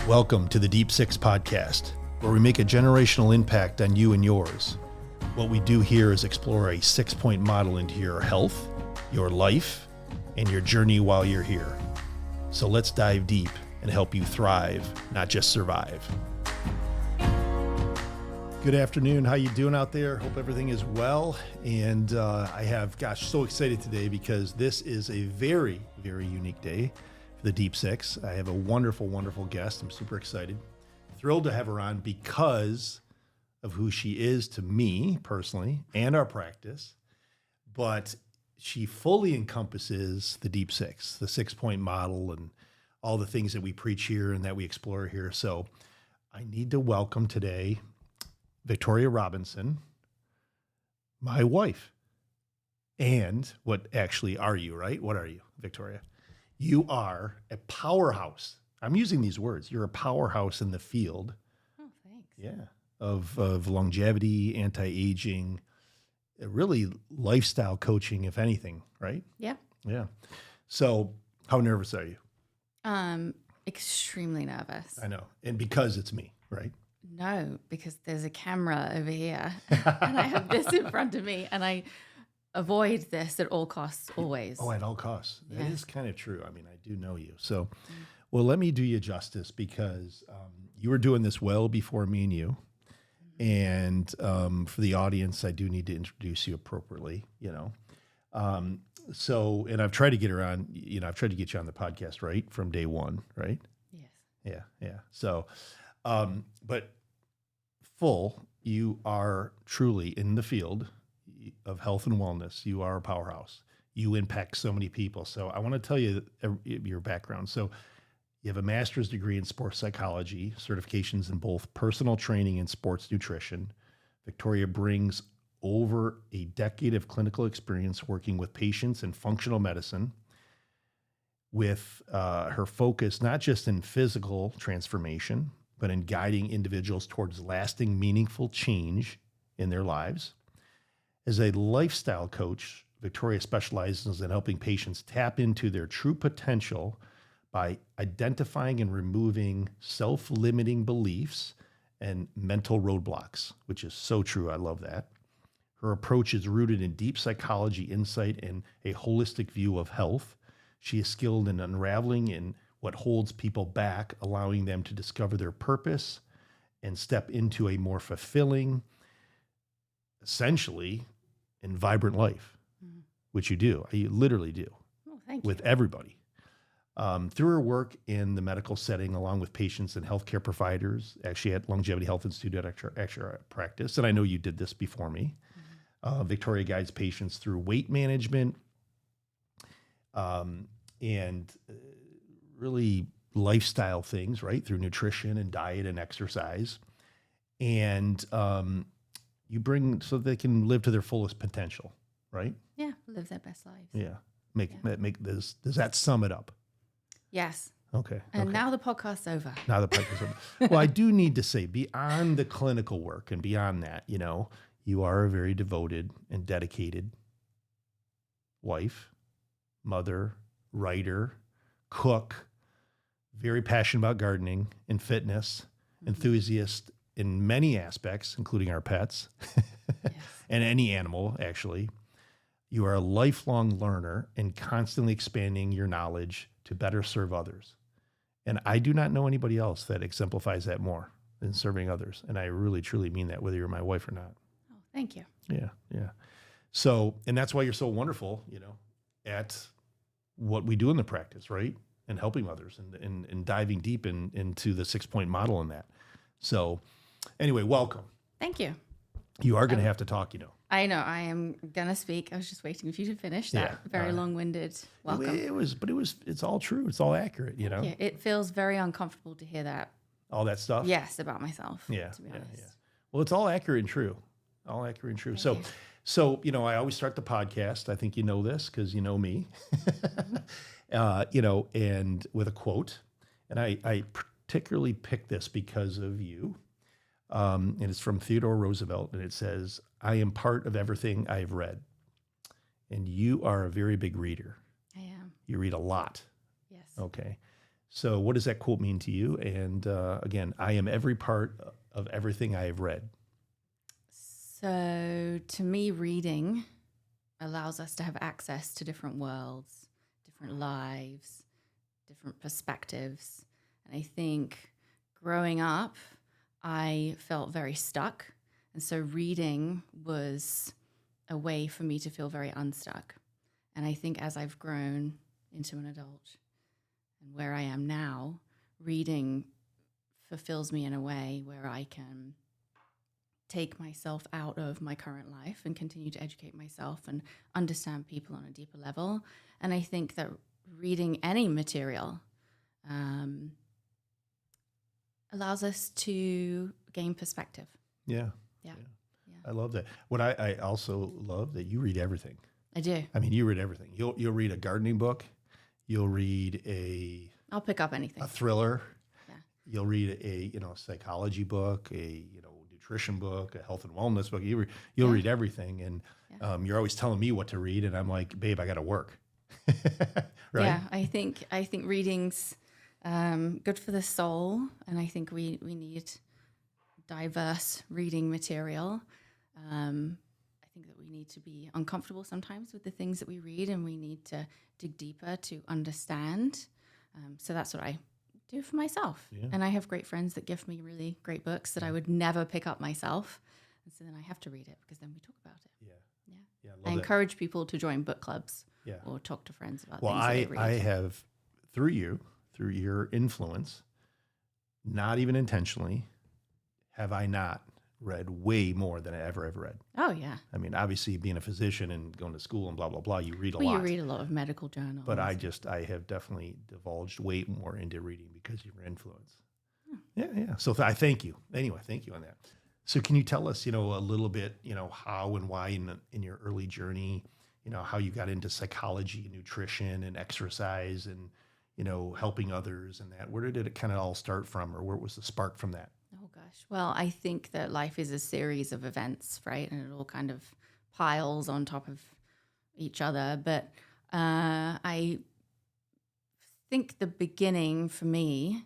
Welcome to the Deep Six podcast, where we make a generational impact on you and yours. What we do here is explore a 6-point model into your health, your life, and your journey while you're here. So let's dive deep and help you thrive, not just survive. Good afternoon. How you doing out there? Hope everything is well. And so excited today because this is a very, very unique day for the Deep Six. I have a wonderful, wonderful guest. I'm super excited. Thrilled to have her on because of who she is to me personally and our practice. But she fully encompasses the Deep Six, the 6-point model, and all the things that we preach here and that we explore here. So I need to welcome today Victoria Robinson, my wife. And what actually are you, right? What are you, Victoria? You are a powerhouse. I'm using these words. You're a powerhouse in the field. Oh, thanks. Yeah. Of longevity, anti-aging, really lifestyle coaching, if anything, right? Yeah. Yeah. So how nervous are you? Extremely nervous. I know. And because it's me, right? No, because there's a camera over here and I have this in front of me and I avoid this at all costs always. Oh, at all costs. That Yeah. is kind of true. I mean, I do know you. So, well, let me do you justice because you were doing this well before me and you. And for the audience, I do need to introduce you appropriately, and I've tried to get her on, I've tried to get you on the podcast, right? From day one, right? Yes. Yeah. So, but you are truly in the field of health and wellness. You are a powerhouse. You impact so many people. So I want to tell you your background. So you have a master's degree in sports psychology, certifications in both personal training and sports nutrition. Victoria brings over a decade of clinical experience working with patients in functional medicine, with her focus not just in physical transformation, but in guiding individuals towards lasting, meaningful change in their lives. As a lifestyle coach, Victoria specializes in helping patients tap into their true potential by identifying and removing self-limiting beliefs and mental roadblocks, which is so true. I love that. Her approach is rooted in deep psychology insight and a holistic view of health. She is skilled in unraveling in what holds people back, allowing them to discover their purpose and step into a more fulfilling, essentially, and vibrant life, which you do. You literally do. Oh, thank you. With everybody. Through her work in the medical setting, along with patients and healthcare providers, actually at Longevity Health Institute at your practice, and I know you did this before me, Victoria guides patients through weight management and really lifestyle things, right? Through nutrition and diet and exercise. And you bring so they can live to their fullest potential, right? Yeah, live their best lives. Yeah. Does that sum it up? Yes. Okay. And now the podcast's over. Now the podcast is over. Well, I do need to say, beyond the clinical work and beyond that, you are a very devoted and dedicated wife, mother, writer, cook, very passionate about gardening and fitness, enthusiast in many aspects, including our pets and any animal, actually. You are a lifelong learner and constantly expanding your knowledge to better serve others. And I do not know anybody else that exemplifies that more than serving others. And I really, truly mean that, whether you're my wife or not. Oh, thank you. Yeah. So, and that's why you're so wonderful, at what we do in the practice, right? And helping others and diving deep into the 6-point model in that. So anyway, welcome. Thank you. You are going to have to talk, I know. I am going to speak. I was just waiting for you to finish that very long-winded welcome. It's all true. It's all accurate, Yeah, it feels very uncomfortable to hear that. All that stuff? Yes, about myself. Yeah. To be honest. Yeah. Well, it's all accurate and true. All accurate and true. Thank So, I always start the podcast. I think you know this because you know me, and with a quote. And I particularly picked this because of you. And it's from Theodore Roosevelt. And it says, "I am part of everything I've read." And you are a very big reader. I am. You read a lot. Yes. Okay. So what does that quote mean to you? And again, I am every part of everything I have read. So to me, reading allows us to have access to different worlds, different lives, different perspectives. And I think growing up, I felt very stuck. And so reading was a way for me to feel very unstuck. And I think as I've grown into an adult and where I am now, reading fulfills me in a way where I can take myself out of my current life and continue to educate myself and understand people on a deeper level. And I think that reading any material allows us to gain perspective. Yeah. Yeah. I love that. What I also love that you read everything. I do. I mean, you read everything. You'll read a gardening book. You'll read I'll pick up anything. a thriller. Yeah. You'll read a psychology book, a nutrition book, a health and wellness book. You'll read everything, and you're always telling me what to read, and I'm like, babe, I got to work. Right? Yeah, I think reading's good for the soul, and I think we need diverse reading material. I think that we need to be uncomfortable sometimes with the things that we read, and we need to dig deeper to understand. So that's what I do for myself. Yeah. And I have great friends that give me really great books that I would never pick up myself. And so then I have to read it because then we talk about it. Yeah. I encourage people to join book clubs or talk to friends about things that they read. I have, through your influence, not even intentionally, have I not read way more than I ever read. Oh, yeah. I mean, obviously being a physician and going to school and blah, blah, blah, you read a lot. You read a lot of medical journals. But I have definitely divulged way more into reading because of your influence. Yeah. So I thank you. Anyway, thank you on that. So can you tell us, a little bit, how and why in your early journey, how you got into psychology and nutrition and exercise and, helping others and that? Where did it kind of all start from, or where was the spark from that? Oh, gosh. Well, I think that life is a series of events, right? And it all kind of piles on top of each other. But I think the beginning for me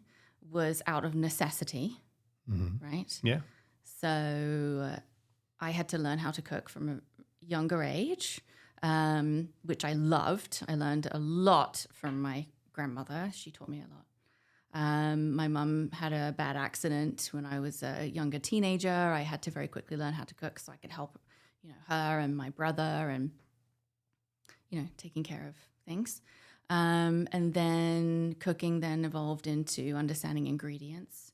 was out of necessity, right? Yeah. So I had to learn how to cook from a younger age, which I loved. I learned a lot from my grandmother. She taught me a lot. My mum had a bad accident when I was a younger teenager. I had to very quickly learn how to cook so I could help, her and my brother and, taking care of things. And then cooking then evolved into understanding ingredients,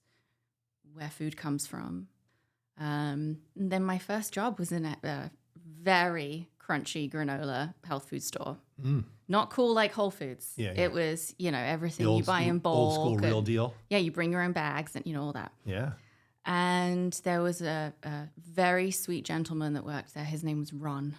where food comes from. And then my first job was in a very crunchy granola health food store. Not cool like Whole Foods. Yeah. It was, everything you buy in bulk. Old school, real deal. Yeah, you bring your own bags and, all that. Yeah. And there was a very sweet gentleman that worked there. His name was Ron.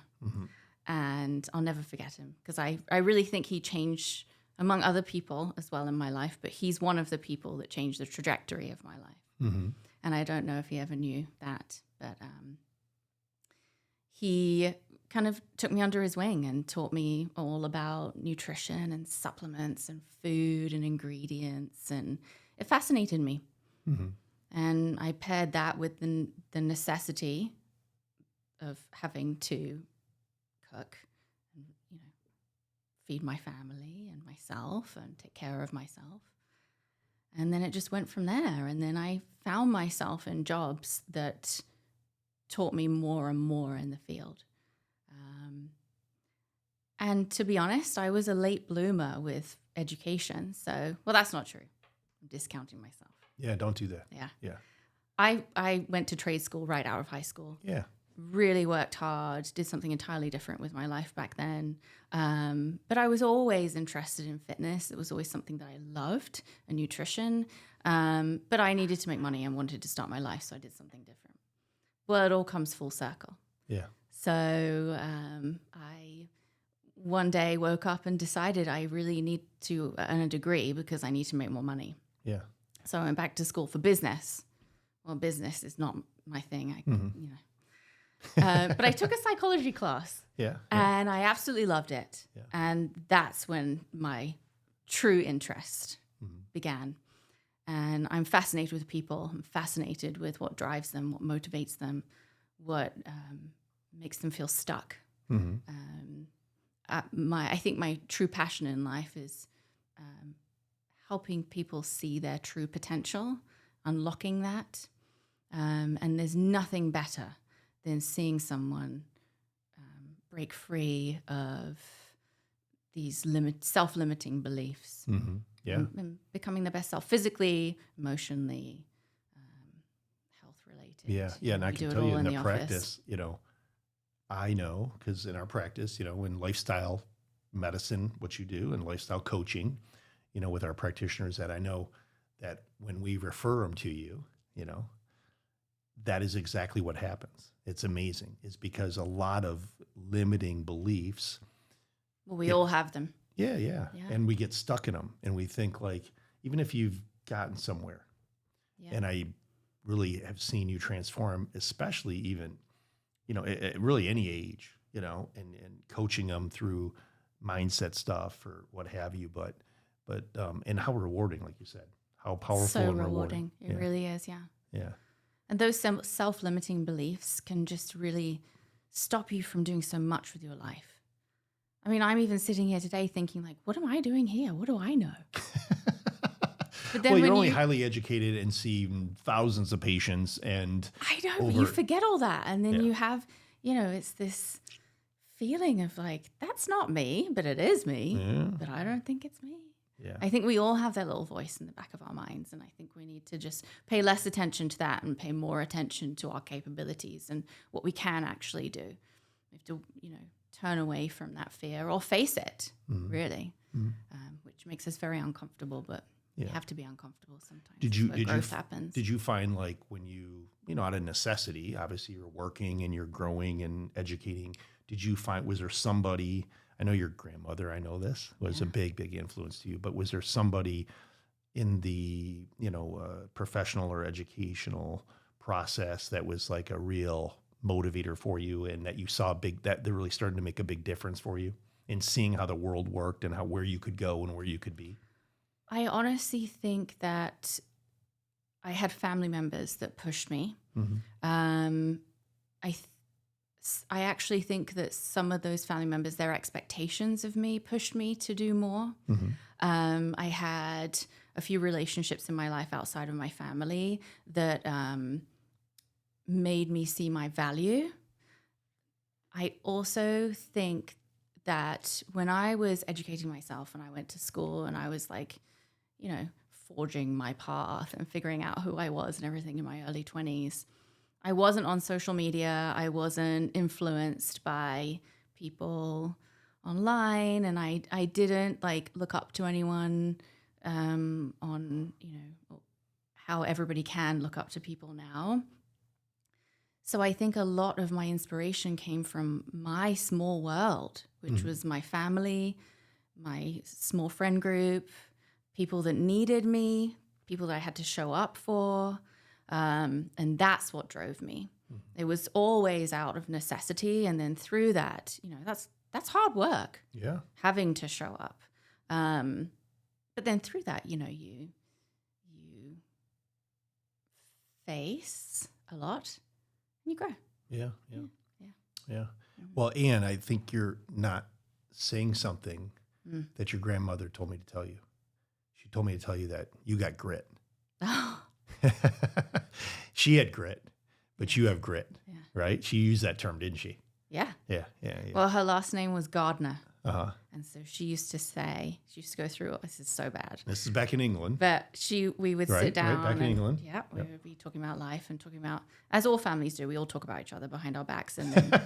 And I'll never forget him because I really think he changed, among other people as well in my life, but he's one of the people that changed the trajectory of my life. And I don't know if he ever knew that, but he kind of took me under his wing and taught me all about nutrition and supplements and food and ingredients, and it fascinated me. And I paired that with the necessity of having to cook and, feed my family and myself and take care of myself. And then it just went from there. And then I found myself in jobs that taught me more and more in the field. And to be honest, I was a late bloomer with education. So, well, that's not true. I'm discounting myself. Yeah, don't do that. Yeah. I went to trade school right out of high school. Yeah. Really worked hard, did something entirely different with my life back then. But I was always interested in fitness. It was always something that I loved, and nutrition. But I needed to make money and wanted to start my life, so I did something different. Well, it all comes full circle. Yeah. So I one day woke up and decided I really need to earn a degree because I need to make more money. Yeah. So I went back to school for business. Well, business is not my thing. But I took a psychology class. Yeah. And I absolutely loved it. Yeah. And that's when my true interest began. And I'm fascinated with people. I'm fascinated with what drives them, what motivates them, what makes them feel stuck. I think my true passion in life is helping people see their true potential, unlocking that. And there's nothing better than seeing someone break free of these self-limiting beliefs. Yeah. And becoming the best self, physically, emotionally, health-related. Yeah. And I We can do it tell you all in in the the practice, I know, because in our practice, in lifestyle medicine, what you do, and lifestyle coaching, with our practitioners, that I know that when we refer them to you, that is exactly what happens. It's amazing. It's because a lot of limiting beliefs. Well, we all have them. Yeah. And we get stuck in them, and we think, like, even if you've gotten somewhere, and I really have seen you transform, especially even, at really any age, and coaching them through mindset stuff or what have you, but and how rewarding, like you said, how powerful So and rewarding. It really is, yeah. Yeah. And those self-limiting beliefs can just really stop you from doing so much with your life. I mean, I'm even sitting here today thinking, like, what am I doing here? What do I know? But then You're only highly educated and see thousands of patients, and I know, but you forget all that. And then you have, it's this feeling of like, that's not me, but it is me. Yeah. But I don't think it's me. Yeah. I think we all have that little voice in the back of our minds. And I think we need to just pay less attention to that and pay more attention to our capabilities and what we can actually do. We have to, turn away from that fear or face it, really, which makes us very uncomfortable, but you have to be uncomfortable sometimes. Growth happens. Did you find, like, when you, out of necessity, obviously you're working and you're growing and educating, did you find, was there somebody, I know your grandmother, I know this, was a big, big influence to you, but was there somebody in the, professional or educational process that was like a real motivator for you, and that you saw that they're really starting to make a big difference for you in seeing how the world worked and where you could go and where you could be? I honestly think that I had family members that pushed me. I actually think that some of those family members, their expectations of me pushed me to do more. I had a few relationships in my life outside of my family that made me see my value. I also think that when I was educating myself and I went to school and I was like, forging my path and figuring out who I was and everything in my early 20s, I wasn't on social media. I wasn't influenced by people online, and I didn't look up to anyone on, how everybody can look up to people now. So I think a lot of my inspiration came from my small world, which was my family, my small friend group, people that needed me, people that I had to show up for. And that's what drove me. It was always out of necessity. And then through that, that's hard work. Yeah. Having to show up. But then through that, you face a lot and you grow. Yeah. Well, Anne, I think you're not saying something that your grandmother told me to tell you. She told me to tell you that you got grit. Oh. She had grit, but you have grit, right? She used that term, didn't she? Yeah. Yeah. Well, her last name was Gardner. And so she used to go through, this is so bad. This is back in England. But we would sit down. Right, back in England. Yeah, we would be talking about life and talking about, as all families do, we all talk about each other behind our backs and then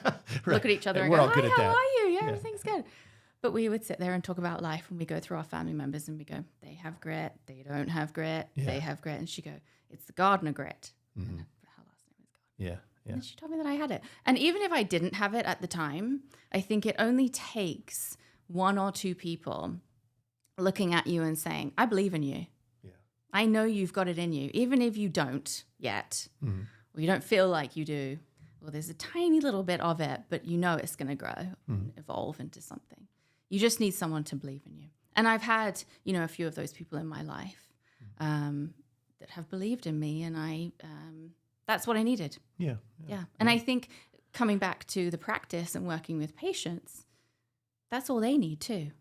look at each other and We're go, all good hi, at how that. are you? Yeah, everything's good. But we would sit there and talk about life, and we go through our family members and we go, they have grit, they don't have grit, they have grit. And she go, it's the Gardner grit. And her last name is Gardner. Yeah. And she told me that I had it. And even if I didn't have it at the time, I think it only takes one or two people looking at you and saying, I believe in you. Yeah. I know you've got it in you, even if you don't yet, or you don't feel like you do. Well, there's a tiny little bit of it, but it's going to grow and evolve into something. You just need someone to believe in you. And I've had, a few of those people in my life. that have believed in me, and that's what I needed. Yeah. Yeah. And I think coming back to the practice and working with patients, that's all they need too,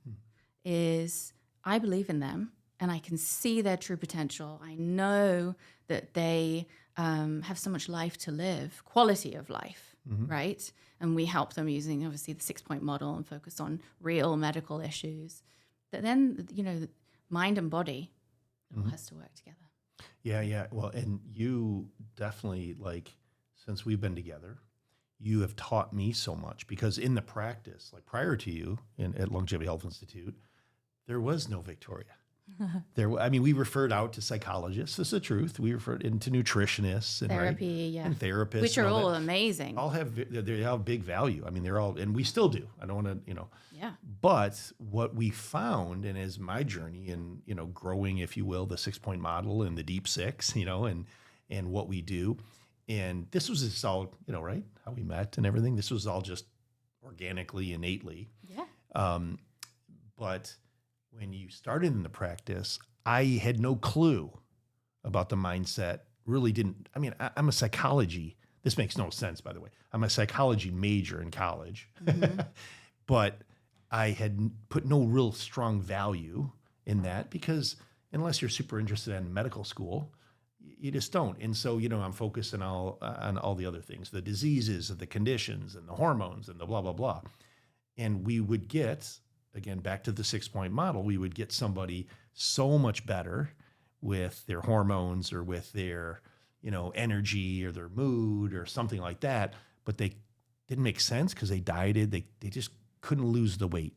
is I believe in them and I can see their true potential. I know that they have so much life to live, quality of life, right? And we help them using obviously the 6-point model and focus on real medical issues. But then, mind and body all has to work together. Yeah. Well, and you definitely, like, since we've been together, you have taught me so much, because in the practice, like prior to you at Longevity Health Institute, there was no Victoria. We referred out to psychologists. This is the truth. We referred into nutritionists and therapy, and therapists, which are all amazing. They have big value. I mean, they're all, and we still do. I don't want to, Yeah. But what we found, and as my journey in, growing, if you will, the 6-point model and the deep 6, and what we do, and this was just all, right, how we met and everything. This was all just organically, innately. Yeah. But when you started in the practice, I had no clue about the mindset. Really didn't. I mean, I'm a psychology. This makes no sense, by the way. I'm a psychology major in college, but I had put no real strong value in that, because unless you're super interested in medical school, you just don't. And so, I'm focused on all the other things, the diseases and the conditions and the hormones and the blah, blah, blah. And we would get, again, back to the 6-point model, we would get somebody so much better with their hormones or with their, energy or their mood or something like that. But they didn't make sense because they dieted. They just couldn't lose the weight,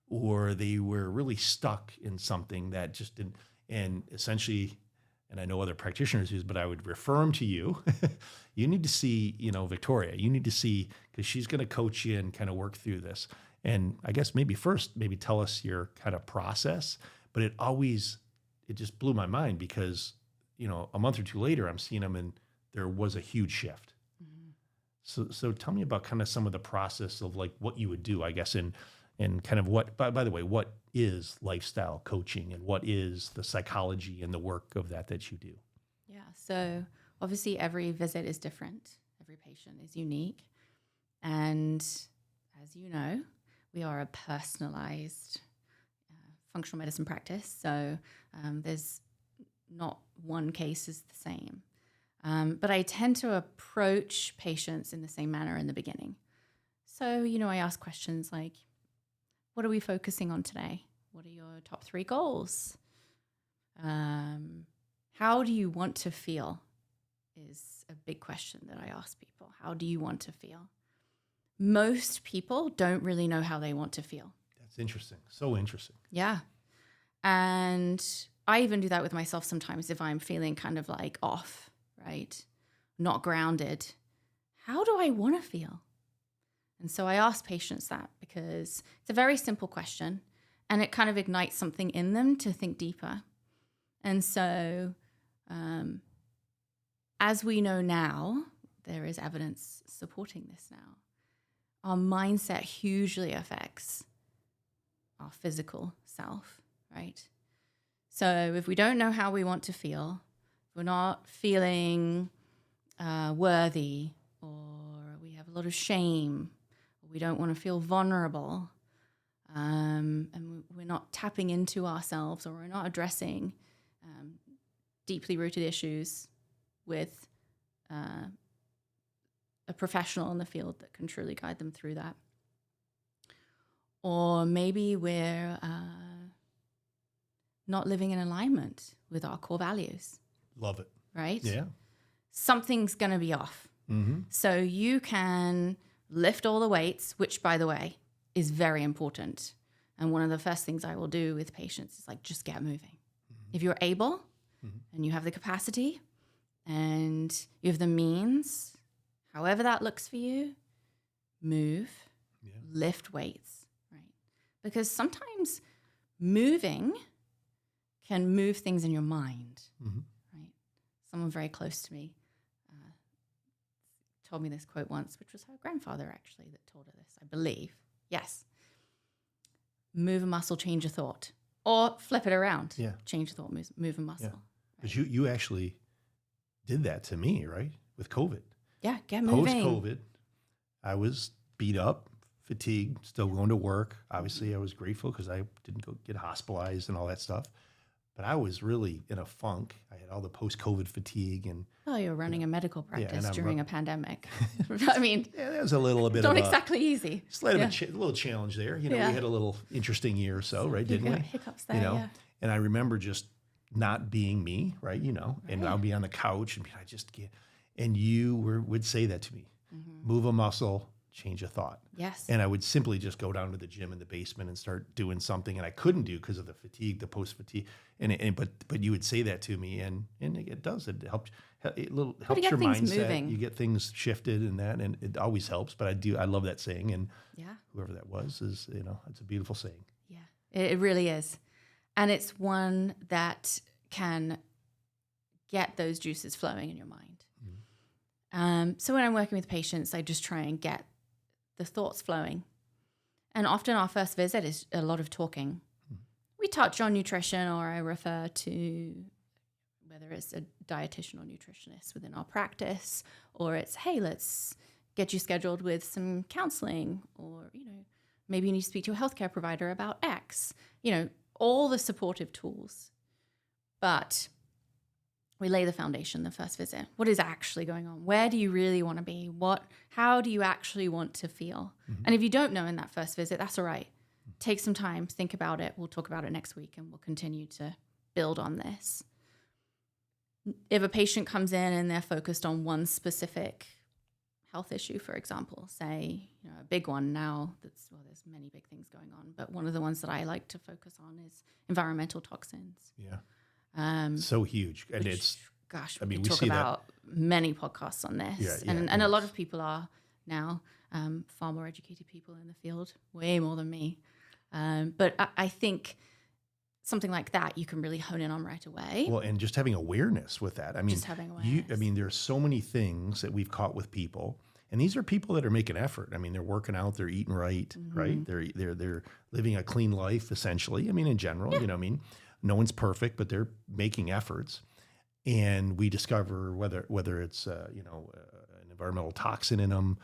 or they were really stuck in something that just didn't. And essentially, and I know other practitioners use, but I would refer them to you. You need to see, Victoria. You need to see, because she's going to coach you and kind of work through this. And I guess maybe tell us your kind of process. But it just blew my mind, because, a month or two later, I'm seeing them and there was a huge shift. So tell me about kind of some of the process of like what you would do, I guess, and kind of what, by the way, what is lifestyle coaching and what is the psychology and the work of that you do? Yeah. So obviously every visit is different. Every patient is unique. And as you know, we are a personalized functional medicine practice. So there's not one case is the same. But I tend to approach patients in the same manner in the beginning. So, I ask questions like, what are we focusing on today? What are your top 3 goals? How do you want to feel is a big question that I ask people. How do you want to feel? Most people don't really know how they want to feel. That's interesting. So interesting. Yeah. And I even do that with myself sometimes if I'm feeling kind of like off, right? Not grounded. How do I want to feel? And so I ask patients that, because it's a very simple question and it kind of ignites something in them to think deeper. And so as we know now, there is evidence supporting this now. Our mindset hugely affects our physical self, right? So if we don't know how we want to feel, if we're not feeling worthy, or we have a lot of shame, or we don't want to feel vulnerable, and we're not tapping into ourselves, or we're not addressing deeply rooted issues with a professional in the field that can truly guide them through that. Or maybe we're not living in alignment with our core values. Love it. Right? Yeah. Something's going to be off. Mm-hmm. So you can lift all the weights, which, by the way, is very important. And one of the first things I will do with patients is like, just get moving. Mm-hmm. If you're able and you have the capacity and you have the means, however that looks for you, move, lift weights, right? Because sometimes moving can move things in your mind, right? Someone very close to me told me this quote once, which was her grandfather actually that told her this, I believe. Yes. Move a muscle, change a thought. Or flip it around. Yeah. Change a thought, move a muscle. Because you actually did that to me, right? With COVID. Yeah, get moving. Post-COVID, I was beat up, fatigued, still going to work. Obviously, I was grateful because I didn't go get hospitalized and all that stuff. But I was really in a funk. I had all the post-COVID fatigue and Well, you're running a medical practice and during a pandemic. I mean, yeah, that was a little bit not of exactly easy. a little challenge there. You know, Yeah. we had a little interesting year or so, right? Didn't we? Hiccups there, You know, yeah. and I remember just not being me, right? You know, and Right. I'll be on the couch and I just get, and you would say that to me, Mm-hmm. move a muscle, change a thought. Yes. And I would simply just go down to the gym in the basement and start doing something, and I couldn't do because of the fatigue, the post fatigue. But you would say that to me, and it does. It helps. It helps get your things mindset. moving. You get things shifted, and it always helps. But I love that saying, and Yeah. whoever that was is, it's a beautiful saying. Yeah. It really is. And it's one that can get those juices flowing in your mind. So when I'm working with patients, I just try and get the thoughts flowing. And often our first visit is a lot of talking. We touch on nutrition, or I refer to whether it's a dietitian or nutritionist within our practice, or it's, hey, let's get you scheduled with some counseling, or, maybe you need to speak to a healthcare provider about X, all the supportive tools. But we lay the foundation the first visit. What is actually going on? Where do you really want to be? How do you actually want to feel? And if you don't know in that first visit, that's all right. Take some time, think about it. We'll talk about it next week, and we'll continue to build on this. If a patient comes in and they're focused on one specific health issue, for example, say, a big one now, there's many big things going on, but one of the ones that I like to focus on is environmental toxins. Yeah. So huge. And We we talk see about many podcasts on this. Yeah, and a lot of people are now far more educated people in the field, way more than me. But I think something like that you can really hone in on right away. Well, and just having awareness with that. I mean, Just having awareness. there's so many things that we've caught with people, and these are people that are making effort. I mean, they're working out, they're eating right, right? They're living a clean life, essentially. I mean, in general, no one's perfect, but they're making efforts. And we discover whether it's an environmental toxin in them,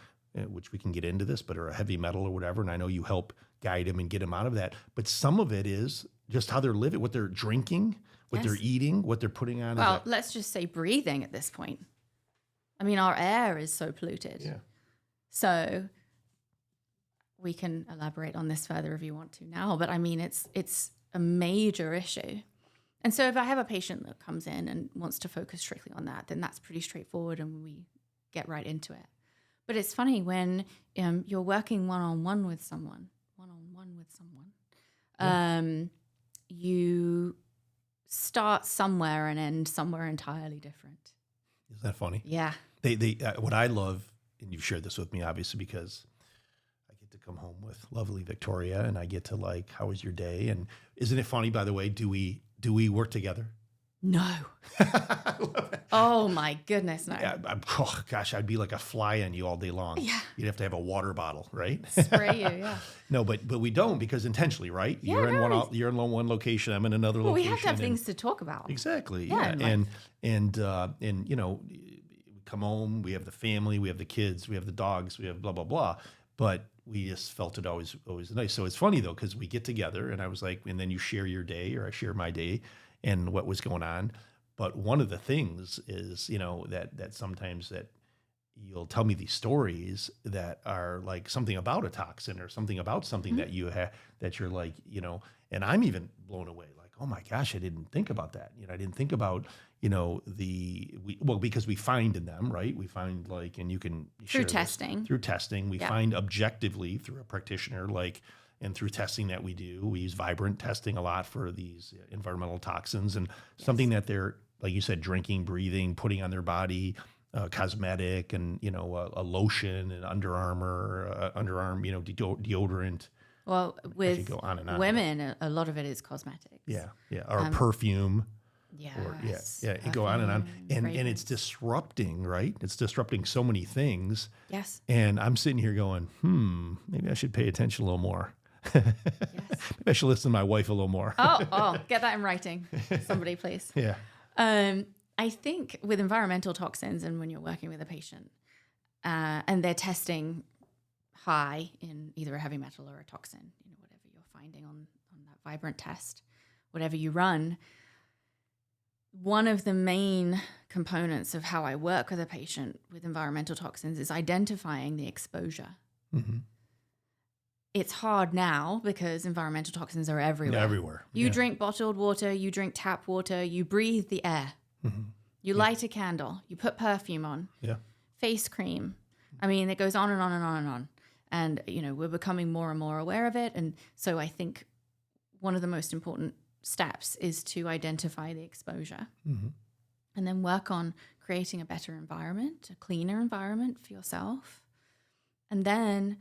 which we can get into this, but or a heavy metal or whatever. And I know you help guide them and get them out of that. But some of it is just how they're living, what they're drinking, what they're eating, what they're putting on. Well, let's just say breathing at this point. I mean, our air is so polluted. Yeah. So we can elaborate on this further if you want to now. But I mean, it's a major issue. And so if I have a patient that comes in and wants to focus strictly on that, then that's pretty straightforward and we get right into it. But it's funny when you're working one-on-one with someone, you start somewhere and end somewhere entirely different. Isn't that funny? Yeah. They what I love, and you've shared this with me, obviously, because I get to come home with lovely Victoria, and I get to how was your day? And isn't it funny, by the way, do we work together? No. I love it. Oh my goodness, no. Yeah, I'd be like a fly on you all day long. Yeah. You'd have to have a water bottle, right? Spray you, yeah. No, but we don't, because intentionally, right? Yeah, you're in one location, I'm in another Well, we location. have to have things to talk about. Exactly. Yeah, Yeah. And we come home, we have the family, we have the kids, we have the dogs, we have blah blah blah. But we just felt it always nice. So it's funny though, because we get together and I was like, and then you share your day, or I share my day and what was going on. But one of the things is, that sometimes that you'll tell me these stories that are like something about a toxin or something about something that you have, that you're like, and I'm even blown away. Like, oh my gosh, I didn't think about that. I didn't think about, because we find in them, right? We find and you can share this through testing, we find objectively through a practitioner, and through testing that we do. We use Vibrant testing a lot for these environmental toxins, and something that they're, like you said, drinking, breathing, putting on their body, cosmetic, and a lotion, and Under Armour, underarm, deodorant. Well, with go on and on. women, a lot of it is cosmetics. Yeah, or perfume. Yes. You go on and on, and it's disrupting, right? It's disrupting so many things. Yes. And I'm sitting here going, maybe I should pay attention a little more. Yes. Maybe I should listen to my wife a little more. Oh, get that in writing, somebody, please. Yeah. I think with environmental toxins, and when you're working with a patient and they're testing high in either a heavy metal or a toxin, whatever you're finding on that Vibrant test, whatever you run, one of the main components of how I work with a patient with environmental toxins is identifying the exposure. Mm-hmm. It's hard now because environmental toxins are everywhere. Everywhere. You drink bottled water, you drink tap water, you breathe the air. Mm-hmm. You light a candle, you put perfume on, face cream. I mean, it goes on and on and on and on. And, we're becoming more and more aware of it. And so I think one of the most important steps is to identify the exposure and then work on creating a better environment, a cleaner environment for yourself. And then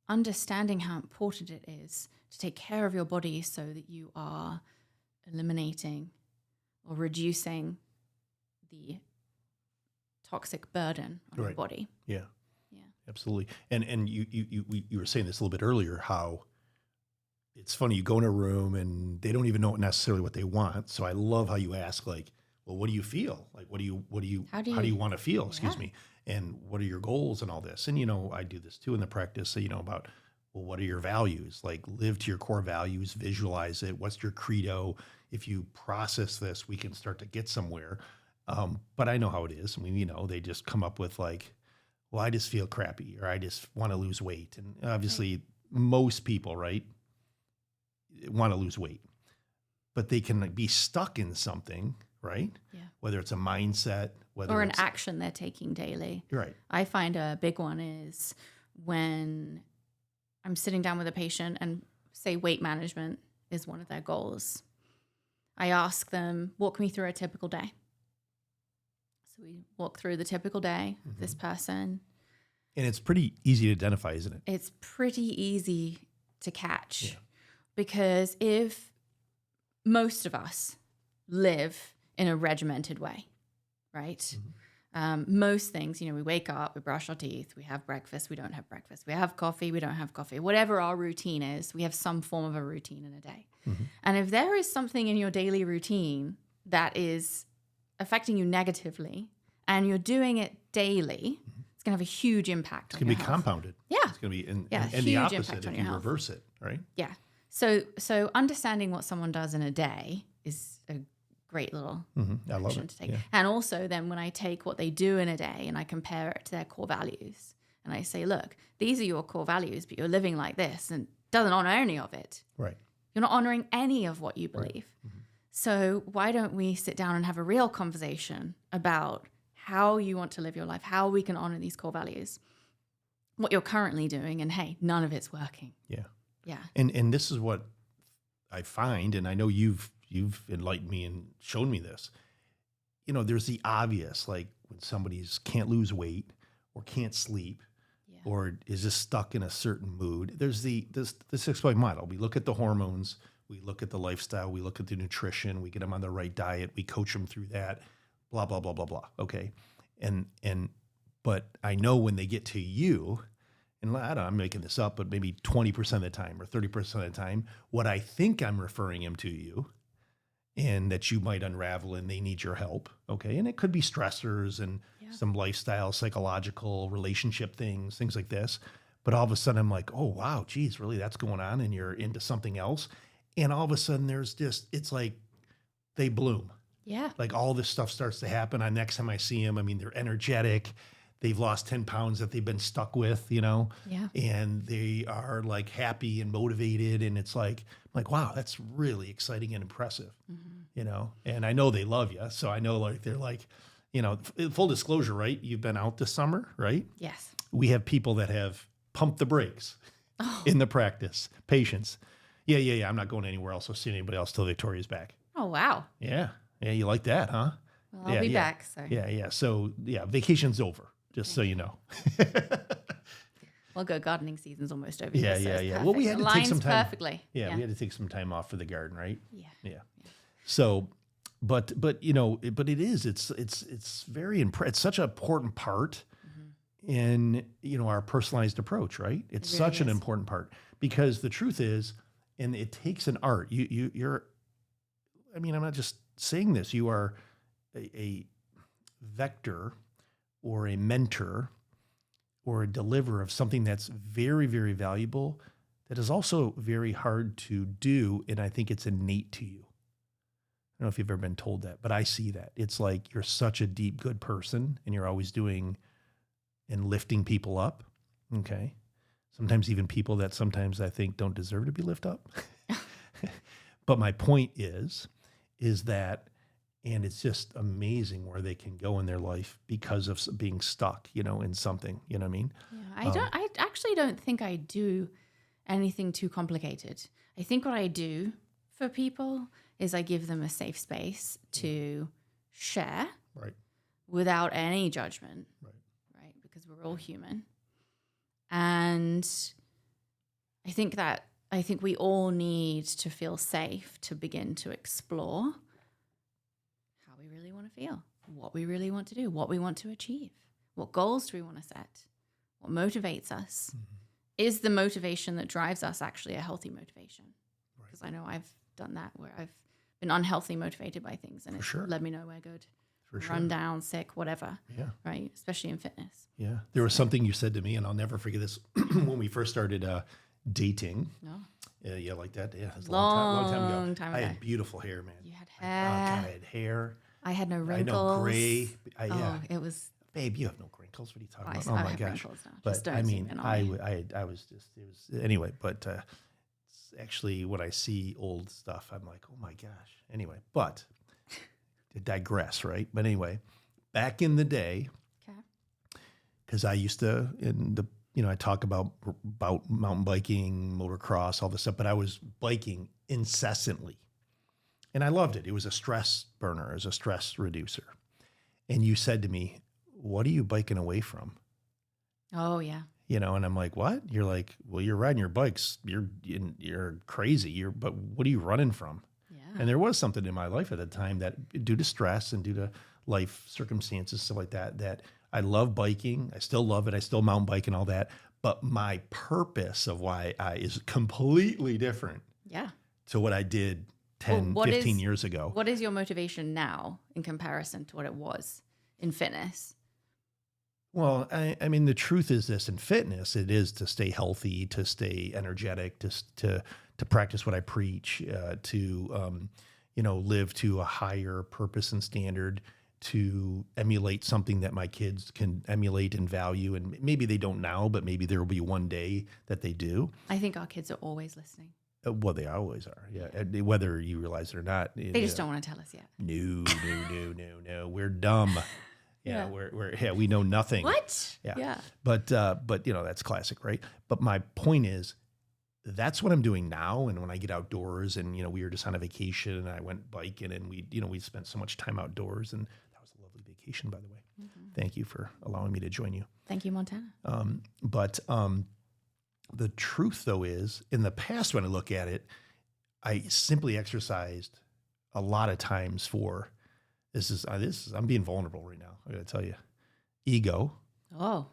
understanding how important it is to take care of your body so that you are eliminating or reducing the toxic burden on your body. Yeah, absolutely. And you were saying this a little bit earlier, how it's funny, you go in a room and they don't even know necessarily what they want. So I love how you ask, like, well, what do you feel? Like, how do you want to feel? Excuse me. And what are your goals and all this? And, I do this too in the practice, about, well, what are your values? Like, live to your core values, visualize it. What's your credo? If you process this, we can start to get somewhere. But I know how it is. I mean, they just come up with like, well, I just feel crappy, or I just want to lose weight. And obviously most people, right, want to lose weight, but they can be stuck in something, right? Yeah. Whether it's a mindset, or an action they're taking daily. Right. I find a big one is when I'm sitting down with a patient and say weight management is one of their goals. I ask them, walk me through a typical day. So we walk through the typical day of this person. And it's pretty easy to identify, isn't it? It's pretty easy to catch because if most of us live in a regimented way, right? Most things, we wake up, we brush our teeth, we have breakfast, we don't have breakfast, we have coffee, we don't have coffee. Whatever our routine is, we have some form of a routine in a day. And if there is something in your daily routine that is affecting you negatively and you're doing it daily, it's going to have a huge impact on your health. It's going to be compounded. Yeah. It's going to be and the opposite if you reverse it, right? Yeah. So understanding what someone does in a day is a great little action to take. Yeah. And also then when I take what they do in a day and I compare it to their core values and I say, look, these are your core values, but you're living like this and doesn't honor any of it. Right. You're not honoring any of what you believe. Right. So why don't we sit down and have a real conversation about how you want to live your life, how we can honor these core values, what you're currently doing, and hey, none of it's working. Yeah. Yeah. And this is what I find, and I know you've enlightened me and shown me this. There's the obvious, like when somebody's can't lose weight or can't sleep or is just stuck in a certain mood. There's this 6-point model. We look at the hormones, we look at the lifestyle, we look at the nutrition, we get them on the right diet, we coach them through that, blah, blah, blah, blah, blah. Okay. But I know when they get to you, and I'm making this up, but maybe 20% of the time or 30% of the time, what I think I'm referring him to you and that you might unravel and they need your help. Okay. And it could be stressors and some lifestyle, psychological, relationship things like this. But all of a sudden I'm like, oh, wow, geez, really that's going on and you're into something else. And all of a sudden it's like they bloom. Yeah. Like all this stuff starts to happen. Next time I see them, I mean, they're energetic. They've lost 10 pounds that they've been stuck with, and they are like happy and motivated. And it's like, wow, that's really exciting and impressive, and I know they love you. So I know like, they're like, full disclosure, right? You've been out this summer, right? Yes. We have people that have pumped the brakes in the practice, patients. Yeah. I'm not going anywhere else or seeing anybody else till Victoria's back. Oh, wow. Yeah. Yeah. You like that, huh? Well, I'll be back. So. Yeah. So vacation's over. Just so you know. Well, good. Gardening season's almost over. Yeah. Well, we had to take some time. Perfectly. Yeah, we had to take some time off for the garden, right? Yeah. So, but it is. It's very it's such an important part in our personalized approach, right? It's really such an important part because the truth is, and it takes an art. You're I mean, I'm not just saying this. You are a vector or a mentor or a deliverer of something that's very, very valuable that is also very hard to do. And I think it's innate to you. I don't know if you've ever been told that, but I see that. It's like you're such a deep, good person and you're always doing and lifting people up. Okay. Sometimes even people that sometimes I think don't deserve to be lifted up. But my point is that, and it's just amazing where they can go in their life because of being stuck, in something, you know what I mean? Yeah, I actually don't think I do anything too complicated. I think what I do for people is I give them a safe space to share Right. without any judgment, right? Because we're all human. And I think we all need to feel safe to begin to explore how we really want to feel, what we really want to do, what we want to achieve, what goals do we want to set, what motivates us. Mm-hmm. Is the motivation that drives us actually a healthy motivation? Because I know I've done that where I've been unhealthily motivated by things and it's led me nowhere good. Run down, sick, whatever. Yeah. Right. Especially in fitness. Yeah. There was something you said to me, and I'll never forget this when we first started dating. No. Yeah, like that. Yeah. It was a long time ago. I had beautiful hair, man. You had hair. I had hair. I had no wrinkles. I had no gray. It was. Babe, you have no wrinkles. What are you talking about? Oh my gosh. But I mean, I was just, it was, anyway, but it's actually when I see old stuff, I'm like, oh my gosh. Anyway, but to digress, right? But anyway, back in the day, because I used to, I talk about mountain biking, motocross, all this stuff, but I was biking incessantly. And I loved it. It was a stress burner, it was a stress reducer. And you said to me, what are you biking away from? Oh, yeah. And I'm like, what? You're like, well, you're riding your bikes. You're crazy. But what are you running from? Yeah. And there was something in my life at the time that due to stress and due to life circumstances, stuff like that I love biking. I still love it. I still mountain bike and all that. But my purpose of why is completely different to what I did 15 years ago. What is your motivation now in comparison to what it was in fitness? Well, I mean, the truth is this: in fitness, it is to stay healthy, to stay energetic, to practice what I preach, to live to a higher purpose and standard, to emulate something that my kids can emulate and value. And maybe they don't now, but maybe there will be one day that they do. I think our kids are always listening. Well, they always are. Yeah, whether you realize it or not. They just don't want to tell us yet. No. We're dumb. Yeah, we know nothing. What? Yeah. But that's classic, right? But my point is, that's what I'm doing now. And when I get outdoors, and we were just on a vacation, and I went biking, and we spent so much time outdoors, and that was a lovely vacation, by the way. Mm-hmm. Thank you for allowing me to join you. Thank you, Montana. But the truth, though, is in the past, when I look at it, I simply exercised a lot of times for. This is I'm being vulnerable right now. I got to tell you, ego. Oh,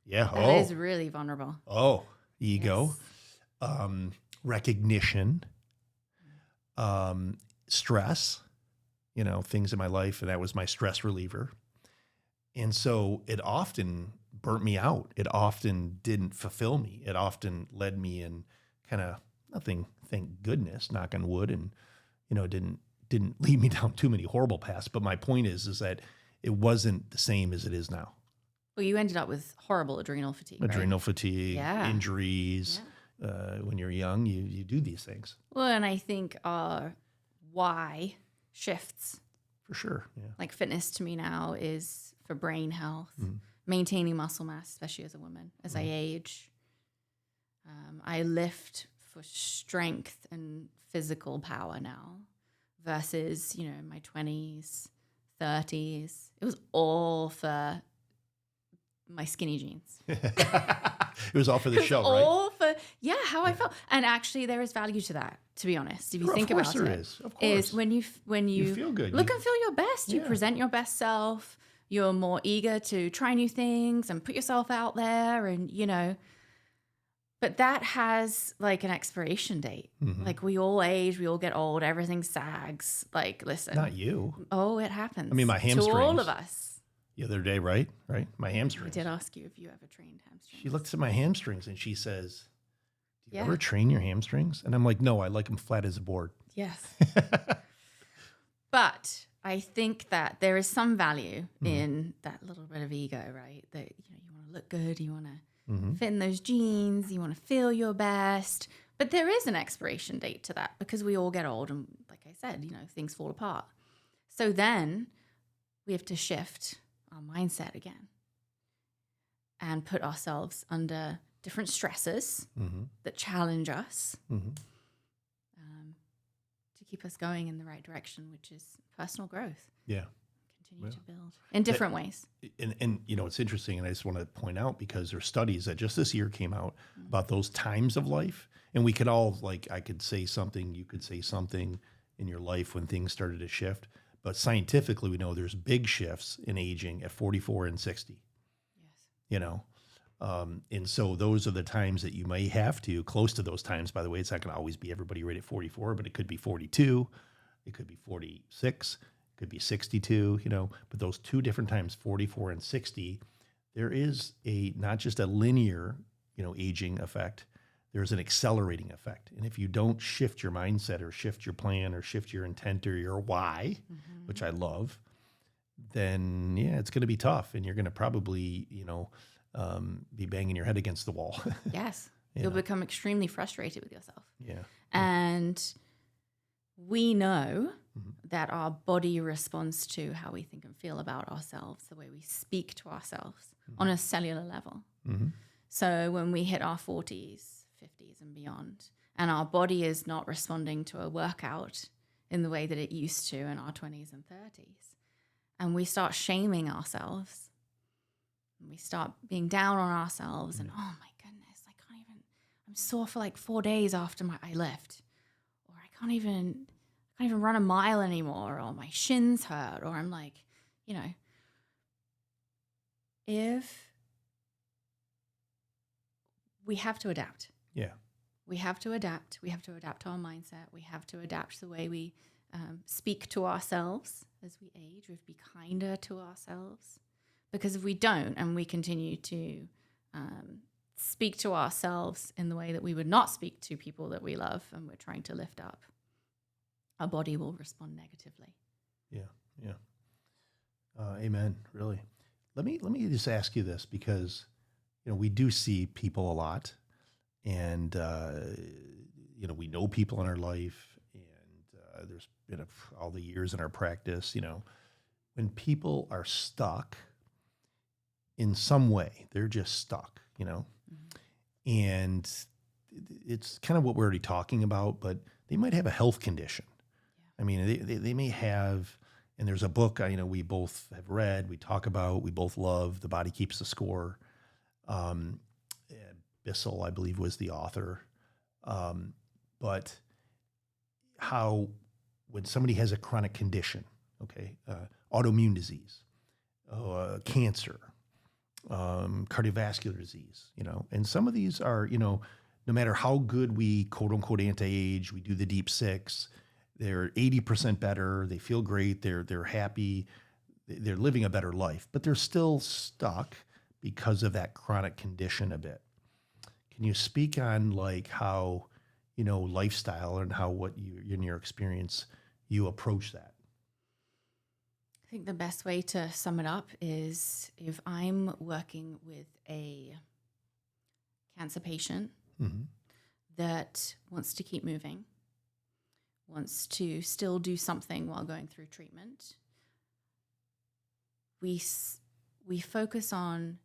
yeah. That is really vulnerable. Oh, ego, yes. Recognition, stress. Things in my life, and that was my stress reliever. And so it often burnt me out. It often didn't fulfill me. It often led me in kind of nothing. Thank goodness, knock on wood, and didn't lead me down too many horrible paths. But my point is that it wasn't the same as it is now. Well, you ended up with horrible adrenal fatigue. Fatigue, injuries. Yeah. When you're young, you do these things. Well, and I think our why shifts. For sure. Yeah. Like fitness to me now is for brain health, maintaining muscle mass, especially as a woman, as I age. I lift for strength and physical power now. Versus, in my 20s, 30s, it was all for my skinny jeans. It was all for the show, right? All for, how I felt. And actually, there is value to that, to be honest. If you think about it. Of course. Is when you feel good. Look and feel your best. You present your best self. You're more eager to try new things and put yourself out there. And, But that has like an expiration date. Mhm. Like we all age, we all get old, everything sags. Like, listen. Not you. Oh, it happens. I mean, my to all of hamstrings. us. The other day, right? My I hamstrings. did ask you if you ever trained hamstrings. She looks at my hamstrings and she says, "Do you Yeah. ever train your hamstrings?" And I'm like, "No, I like them flat as a board." Yes. But I think that there is some value in that little bit of ego, right? That you want to look good, you want to fit in those jeans, you want to feel your best. But there is an expiration date to that because we all get old, and like I said, things fall apart. So then we have to shift our mindset again and put ourselves under different stresses that challenge us. To keep us going in the right direction, which is personal growth. Yeah. Continue to build in different ways. And it's interesting, and I just want to point out, because there's studies that just this year came out about those times of life, and we could all, like, I could say something, you could say something in your life when things started to shift, but scientifically we know there's big shifts in aging at 44 and 60. Yes. And so those are the times that you may have to, close to those times, by the way. It's not going to always be everybody right at 44, but it could be 42, it could be 46, it could be 62, but those two different times, 44 and 60, there is not just a linear, aging effect, there's an accelerating effect. And if you don't shift your mindset or shift your plan or shift your intent or your why, which I love, then it's going to be tough, and you're going to probably, be banging your head against the wall. Yes. You'll become extremely frustrated with yourself. Yeah. And we know that our body responds to how we think and feel about ourselves, the way we speak to ourselves on a cellular level. So when we hit our 40s, 50s and beyond, and our body is not responding to a workout in the way that it used to in our 20s and 30s, and we start shaming ourselves, and we start being down on ourselves, and oh my goodness, I'm sore for like 4 days after I lift, or I can't even run a mile anymore, or my shins hurt, or I'm like, if we have to adapt. Yeah. We have to adapt. We have to adapt our mindset. We have to adapt the way we speak to ourselves as we age. We have to be kinder to ourselves. Because if we don't, and we continue to speak to ourselves in the way that we would not speak to people that we love and we're trying to lift up, our body will respond negatively. Yeah. Amen. Really. Let me just ask you this, because we do see people a lot, and we know people in our life, and there's been all the years in our practice. When people are stuck in some way, they're just stuck. And it's kind of what we're already talking about, but they might have a health condition. I mean, they may have, and there's a book we both have read, we talk about, we both love, The Body Keeps the Score. Bissell, I believe, was the author. But how, when somebody has a chronic condition, autoimmune disease, cancer, cardiovascular disease, and some of these are, no matter how good we quote unquote anti-age, we do the deep six, they're 80% better, they feel great, they're happy, they're living a better life, but they're still stuck because of that chronic condition a bit. Can you speak on like how, lifestyle, and how, what you, in your experience, you approach that? I think the best way to sum it up is, if I'm working with a cancer patient that wants to keep moving, wants to still do something while going through treatment, we focus on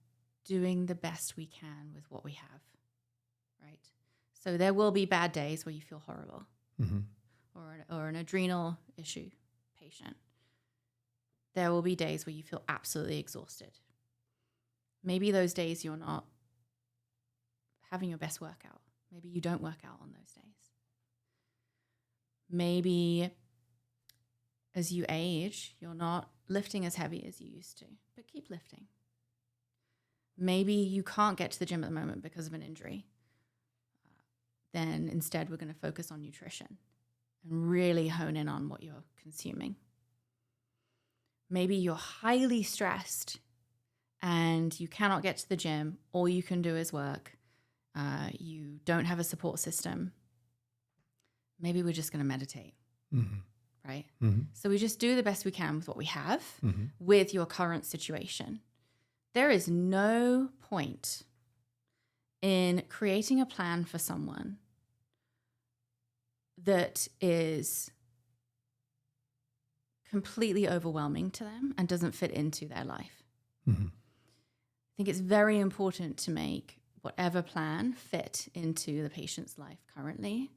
doing the best we can with what we have, right? So there will be bad days where you feel horrible, or an adrenal issue patient. There will be days where you feel absolutely exhausted. Maybe those days you're not having your best workout. Maybe you don't work out on those days. Maybe as you age, you're not lifting as heavy as you used to, but keep lifting. Maybe you can't get to the gym at the moment because of an injury. then instead we're going to focus on nutrition and really hone in on what you're consuming. Maybe you're highly stressed and you cannot get to the gym. All you can do is work. You don't have a support system. Maybe we're just going to meditate, right? So we just do the best we can with what we have with your current situation. There is no point in creating a plan for someone that is completely overwhelming to them and doesn't fit into their life. I think it's very important to make whatever plan fit into the patient's life currently.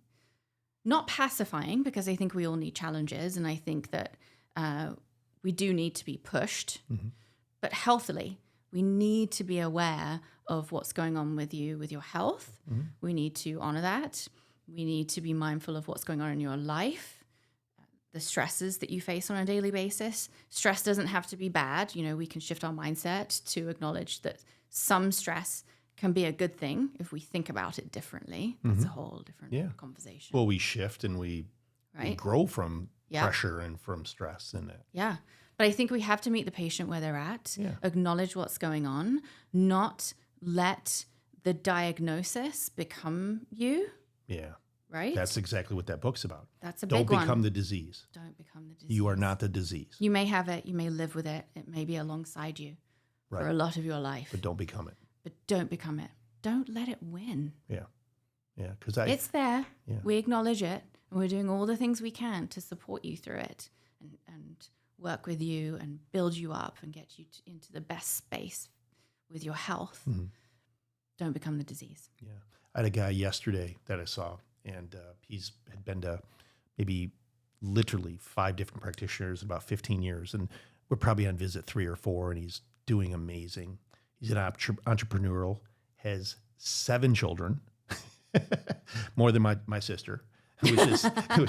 Not pacifying, because I think we all need challenges, and I think that we do need to be pushed, but healthily. We need to be aware of what's going on with you, with your health. We need to honor that. We need to be mindful of what's going on in your life, the stresses that you face on a daily basis. Stress doesn't have to be bad. We can shift our mindset to acknowledge that some stress can be a good thing if we think about it differently. That's a whole different conversation. Well, we shift and we grow from pressure and from stress in that. Yeah. But I think we have to meet the patient where they're at, acknowledge what's going on, not let the diagnosis become you. Yeah. Right? That's exactly what that book's about. That's a big one. Don't become the disease. Don't become the disease. You are not the disease. You may have it. You may live with it. It may be alongside you for a lot of your life. But don't become it. But don't become it. Don't let it win. Yeah. Yeah. Because it's there. Yeah. We acknowledge it. And we're doing all the things we can to support you through it and work with you and build you up and get you into the best space with your health. Don't become the disease. Yeah. I had a guy yesterday that I saw, and he's had been to maybe literally 5 different practitioners in about 15 years. And we're probably on visit 3 or 4, and he's doing amazing. He's an entrepreneurial, has 7 children, more than my sister, which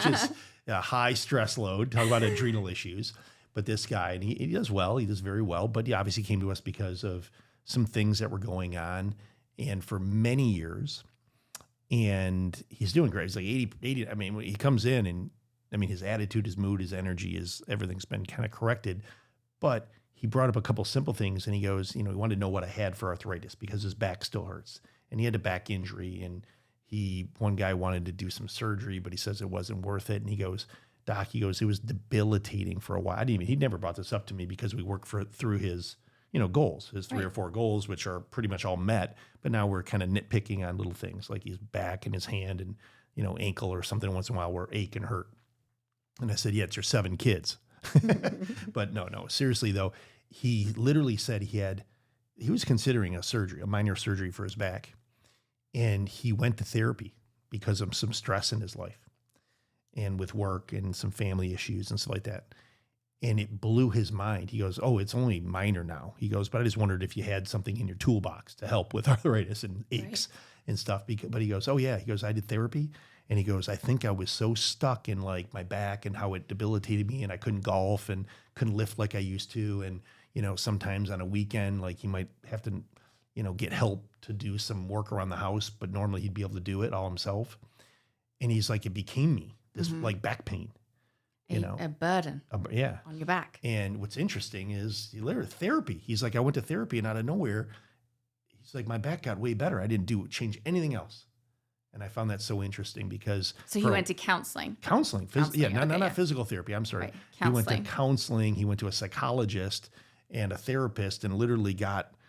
is a high stress load. Talk about adrenal issues. But this guy, and he does well. He does very well. But he obviously came to us because of some things that were going on, and for many years. And he's doing great. He's like 80. I mean, when he comes in, and I mean, his attitude, his mood, his energy, everything's been kind of corrected. But he brought up a couple simple things, and he goes, he wanted to know what I had for arthritis because his back still hurts, and he had a back injury, and one guy wanted to do some surgery, but he says it wasn't worth it. And he goes, Doc, it was debilitating for a while. He'd never brought this up to me because we worked through his, goals, his 3 or 4 goals, which are pretty much all met. But now we're kind of nitpicking on little things like his back and his hand and, ankle or something once in a while where ache and hurt. And I said, yeah, it's your 7 kids. But no, seriously though, he literally said he was considering a minor surgery for his back. And he went to therapy because of some stress in his life and with work and some family issues and stuff like that. And it blew his mind. He goes, oh, it's only minor now. He goes, but I just wondered if you had something in your toolbox to help with arthritis and aches and stuff. But he goes, oh yeah. He goes, I did therapy. And he goes, I think I was so stuck in like my back and how it debilitated me, and I couldn't golf and couldn't lift like I used to. And, sometimes on a weekend, like he might have to, get help to do some work around the house, but normally he'd be able to do it all himself. And he's like, it became me, this like back pain. A burden on your back. And what's interesting is he literally therapy. He's like, I went to therapy, and out of nowhere, he's like, my back got way better. I didn't change anything else. And I found that so interesting because. So he went to counseling. Not physical therapy. I'm sorry. Right. He went to counseling. He went to a psychologist and a therapist and literally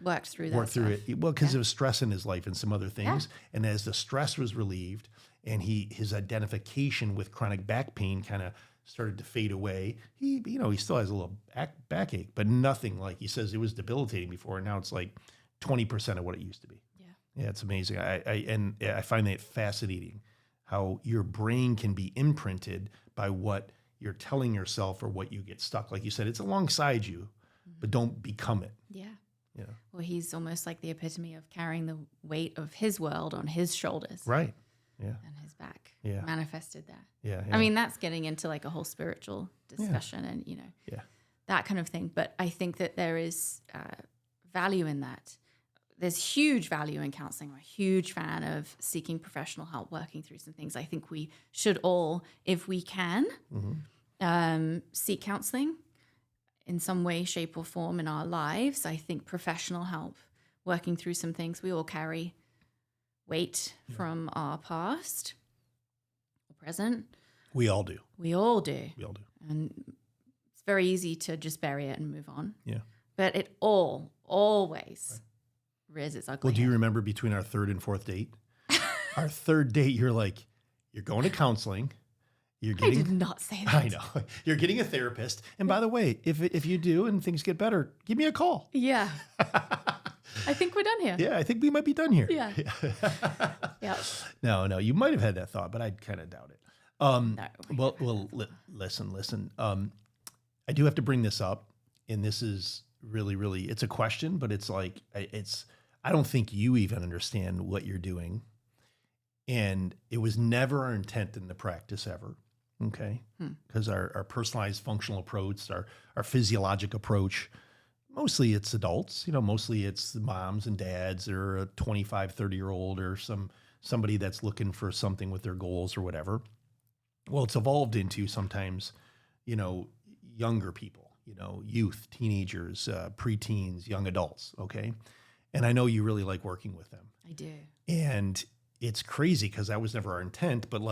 worked through it. Well, because there was stress in his life and some other things. Yeah. And as the stress was relieved and his identification with chronic back pain kind of started to fade away. He still has a little backache, but nothing like he says it was debilitating before. And now it's like 20% of what it used to be. Yeah, it's amazing. I find that fascinating how your brain can be imprinted by what you're telling yourself or what you get stuck. Like you said, it's alongside you, but don't become it. Yeah. Yeah. Well, he's almost like the epitome of carrying the weight of his world on his shoulders. Right. Yeah. And his back. Yeah. Manifested there. Yeah. I mean, that's getting into like a whole spiritual discussion and, that kind of thing. But I think that there is value in that. there's huge value in counseling. I'm a huge fan of seeking professional help, working through some things. I think we should all, if we can, seek counseling in some way, shape, or form in our lives. I think professional help, working through some things. We all carry weight from our past or present. We all do. We all do. We all do. And it's very easy to just bury it and move on. Yeah. But it always rears its ugly Well, do you head. remember between our third and fourth date? Our third date, you're like, you're going to counseling. You're I getting. did not say that. I know. You're getting a therapist. And by the way, if you do and things get better, give me a call. Yeah. I think we're done here. Yeah, I think we might be done here. Yeah. Yeah. No, you might have had that thought, but I kind of doubt it. No. Listen. I do have to bring this up, and this is really, it's a question, but it's like, I don't think you even understand what you're doing. And it was never our intent in the practice ever. Okay. Because our personalized functional approach, our physiologic approach, mostly it's adults, mostly it's the moms and dads or a 25, 30-year-old or somebody that's looking for something with their goals or whatever. Well, it's evolved into sometimes, younger people, youth, teenagers, preteens, young adults. Okay. And I know you really like working with them. I do. And it's crazy because that was never our intent. But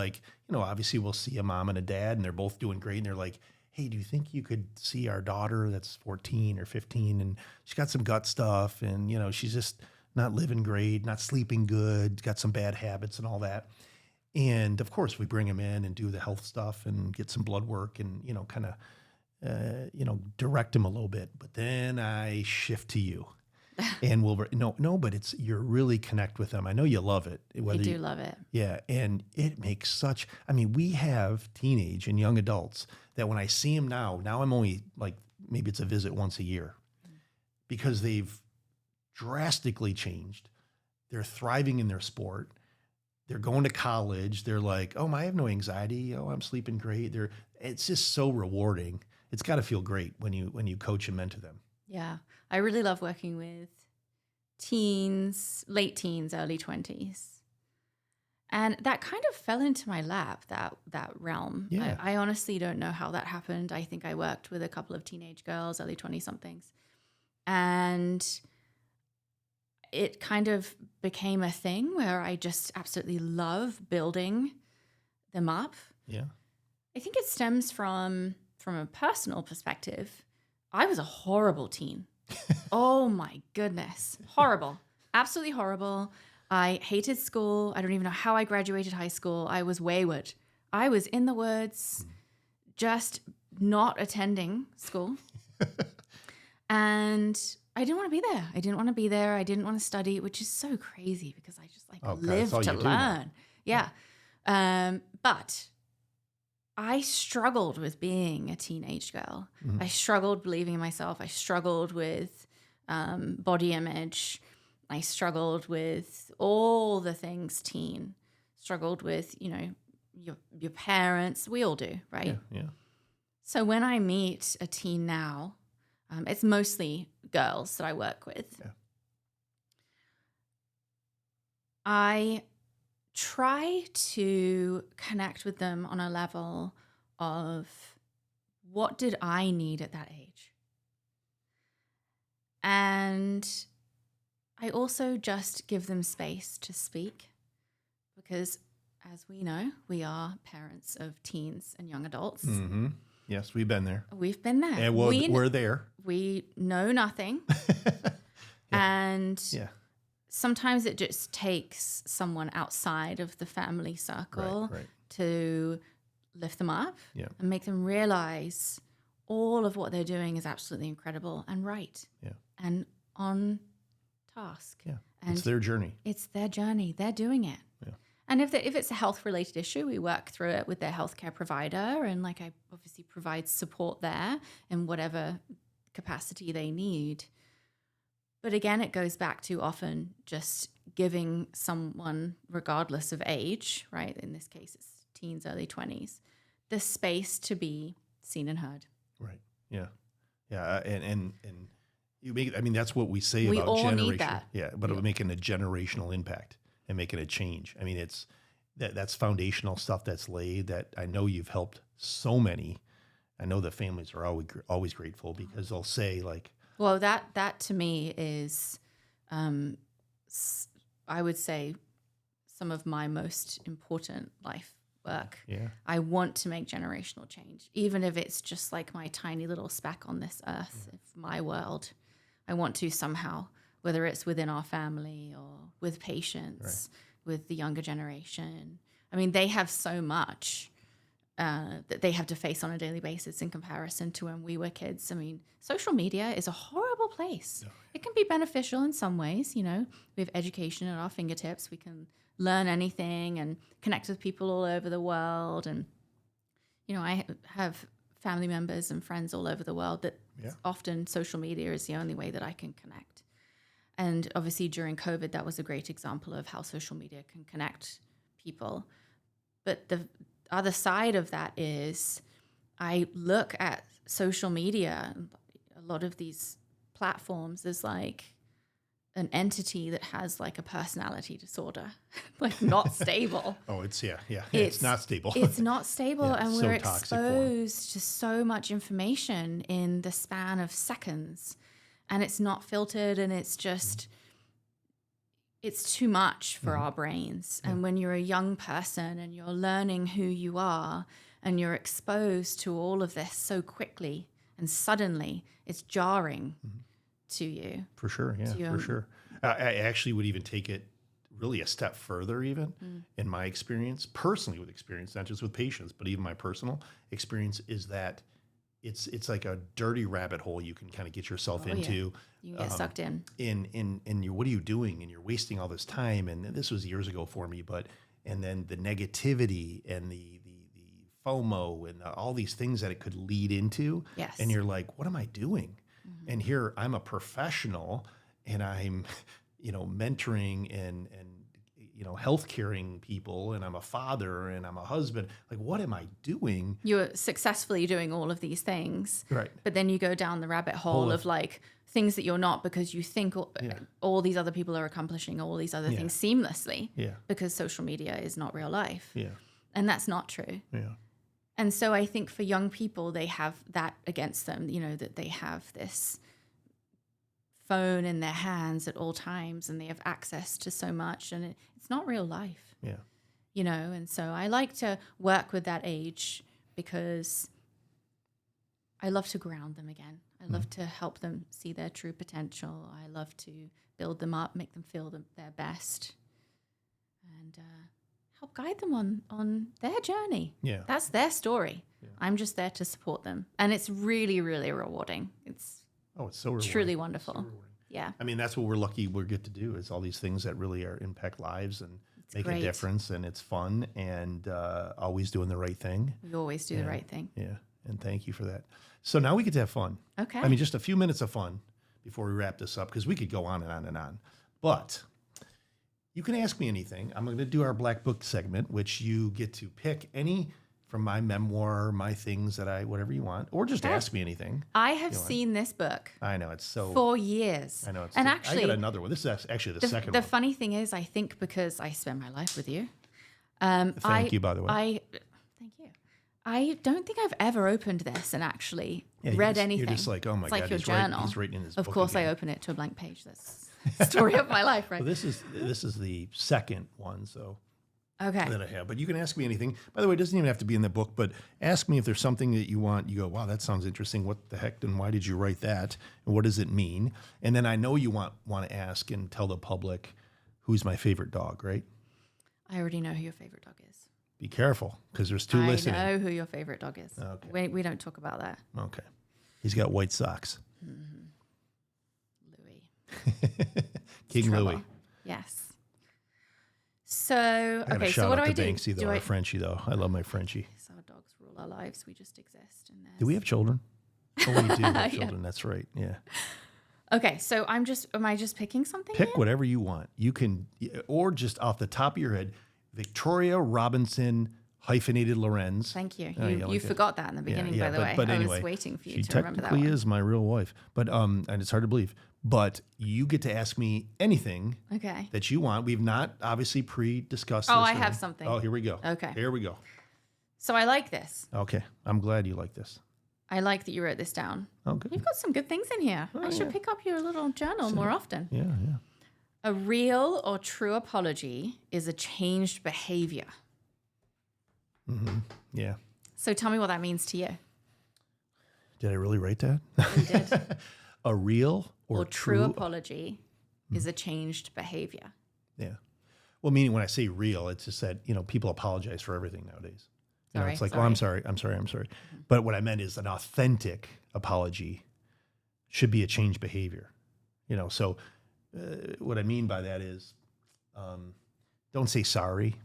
obviously we'll see a mom and a dad and they're both doing great. And they're like, hey, do you think you could see our daughter that's 14 or 15 and she's got some gut stuff and, she's just not living great, not sleeping good, got some bad habits and all that. And of course we bring them in and do the health stuff and get some blood work and, kind of, direct them a little bit. But then I shift to you and but you're really connect with them. I know you love it. I do love it. Yeah. And it makes we have teenage and young adults that when I see them now I'm only like, maybe it's a visit once a year because they've drastically changed. They're thriving in their sport. They're going to college. They're like, oh, I have no anxiety. Oh, I'm sleeping great. It's just so rewarding. It's got to feel great when you coach and mentor them. Yeah. I really love working with teens, late teens, early 20s. And that kind of fell into my lap, that realm. Yeah. I honestly don't know how that happened. I think I worked with a couple of teenage girls, early 20-somethings. And it kind of became a thing where I just absolutely love building them up. Yeah. I think it stems from a personal perspective. I was a horrible teen. Oh my goodness. Horrible. Absolutely horrible. I hated school. I don't even know how I graduated high school. I was wayward. I was in the woods, just not attending school. And I didn't want to be there. I didn't want to study, which is so crazy because I just live to learn. Yeah. But I struggled with being a teenage girl. Mm-hmm. I struggled believing in myself. I struggled with body image. I struggled with all the things teen. Struggled with, your parents. We all do, right? Yeah. So when I meet a teen now, it's mostly girls that I work with. Yeah. I try to connect with them on a level of what did I need at that age? And I also just give them space to speak because, as we know, we are parents of teens and young adults. Mm-hmm. Yes, we've been there. We've been there. And we're there. We know nothing. And sometimes it just takes someone outside of the family circle to lift them up and make them realize all of what they're doing is absolutely incredible and right and on task. Yeah, and it's their journey. It's their journey. They're doing it. Yeah. And if it's a health-related issue, we work through it with their healthcare provider, and I obviously provide support there in whatever capacity they need. But again, it goes back to often just giving someone, regardless of age, right? In this case, it's teens, early 20s, the space to be seen and heard. Right. Yeah. Yeah. And You make, I mean, that's what we say We about all generation. need that. Yeah, but Yeah. making a generational impact and making a change. I mean, it's that's foundational stuff that's laid that I know you've helped so many. I know the families are always grateful because they'll say like, Well, that to me is, I would say, some of my most important life work. yeah, I want to make generational change, even if it's just like my tiny little speck on this earth, if my world. I want to somehow, whether it's within our family or with patients, with the younger generation. I mean, they have so much that they have to face on a daily basis in comparison to when we were kids. I mean, social media is a horrible place. Oh, It can be beneficial in some ways. You know, we have education at our fingertips. We can learn anything and connect with people all over the world. And, you know, I have family members and friends all over the world that often social media is the only way that I can connect. And obviously during COVID, that was a great example of how social media can connect people. But the other side of that is I look at social media, a lot of these platforms, as like an entity that has like a personality disorder, like not stable. oh, it's it's not stable. It's not stable, Yeah, and so we're toxic for 'em. exposed to so much information in the span of seconds, and it's not filtered, and it's just it's too much for our brains. And when you're a young person and you're learning who you are and you're exposed to all of this so quickly and suddenly, it's jarring to you. For sure, yeah, for sure. I actually would even take it really a step further, even in my experience, personally with experience, not just with patients, but even my personal experience is that it's like a dirty rabbit hole you can kind of get yourself into. You can get sucked in. In your, what are you doing? And you're wasting all this time. And this was years ago for me, and then the negativity and the FOMO and all these things that it could lead into. Yes. And you're like, what am I doing? And here I'm a professional and I'm, mentoring and health caring people, and I'm a father and I'm a husband. Like, what am I doing? You're successfully doing all of these things. Right. But then you go down the rabbit hole of like things that you're not, because you think all these other people are accomplishing all these other things seamlessly. Yeah. Because social media is not real life. Yeah. And that's not true. Yeah. And so I think for young people, they have that against them, that they have this phone in their hands at all times and they have access to so much, and it's not real life. Yeah. And so I like to work with that age because I love to ground them again. I love to help them see their true potential. I love to build them up, make them feel their best, and help guide them on their journey. Yeah. That's their story. Yeah. I'm just there to support them. And it's really, really rewarding. It's so rewarding. Truly wonderful. So rewarding. Yeah. I mean, that's what we're lucky we get to do, is all these things that really impact lives and make great. a difference. And it's fun, and always doing the right thing. We always do the right thing. Yeah. And thank you for that. So now we get to have fun. Okay. I mean, just a few minutes of fun before we wrap this up, because we could go on and on and on. But you can ask me anything. I'm going to do our Black Book segment, which you get to pick any from my memoir, my things whatever you want, or just ask me anything. I have seen this book. I know, it's so... for years. I know. And actually... I got another one. This is actually the second one. The funny thing is, I think because I spend my life with you... Thank you, by the way. Thank you. I don't think I've ever opened this and actually read anything. You're just like, oh my God, like your he's journal. He's writing in his Of book course, again. I open it to a blank page. That's the story of my life, right? Well, this is the second one, so... Okay. That I have. But you can ask me anything. By the way, it doesn't even have to be in the book, but ask me if there's something that you want. You go, wow, that sounds interesting. What the heck, and why did you write that? And what does it mean? And then I know you want to ask and tell the public, who's my favorite dog, right? I already know who your favorite dog is. Be careful, because there's two listening. I know who your favorite dog is. Okay. We don't talk about that. Okay. He's got white socks. Louis. King Louis. Yes. So, I okay, shout so what do out I to do? Banksy, though, our Frenchie, though. I love my Frenchie. So our dogs rule our lives. We just exist in there. Do we have children? Oh, we do have children. That's right. Yeah. Okay, so am I just picking something? Pick whatever you want. You can, or just off the top of your head, Victoria Robinson hyphenated Lorenz. Thank you. Oh, You like forgot that in the beginning, by the way. But I anyway, was waiting for you she to remember that technically one. is my real wife. But and it's hard to believe. But you get to ask me anything Okay. that you want. We've not obviously pre-discussed Oh, this. I have something. Oh, here we go. Okay. Here we go. So I like this. Okay. I'm glad you like this. I like that you wrote this down. Oh, good. You've got some good things in here. I should yeah. pick up your little journal more often. Yeah, yeah. A real or true apology is a changed behavior. Yeah. So tell me what that means to you. Did I really write that? You did. A real or true apology is a changed behavior. Yeah. Well, meaning when I say real, it's just that, people apologize for everything nowadays. It's like, I'm sorry. But what I meant is an authentic apology should be a changed behavior. So what I mean by that is don't say sorry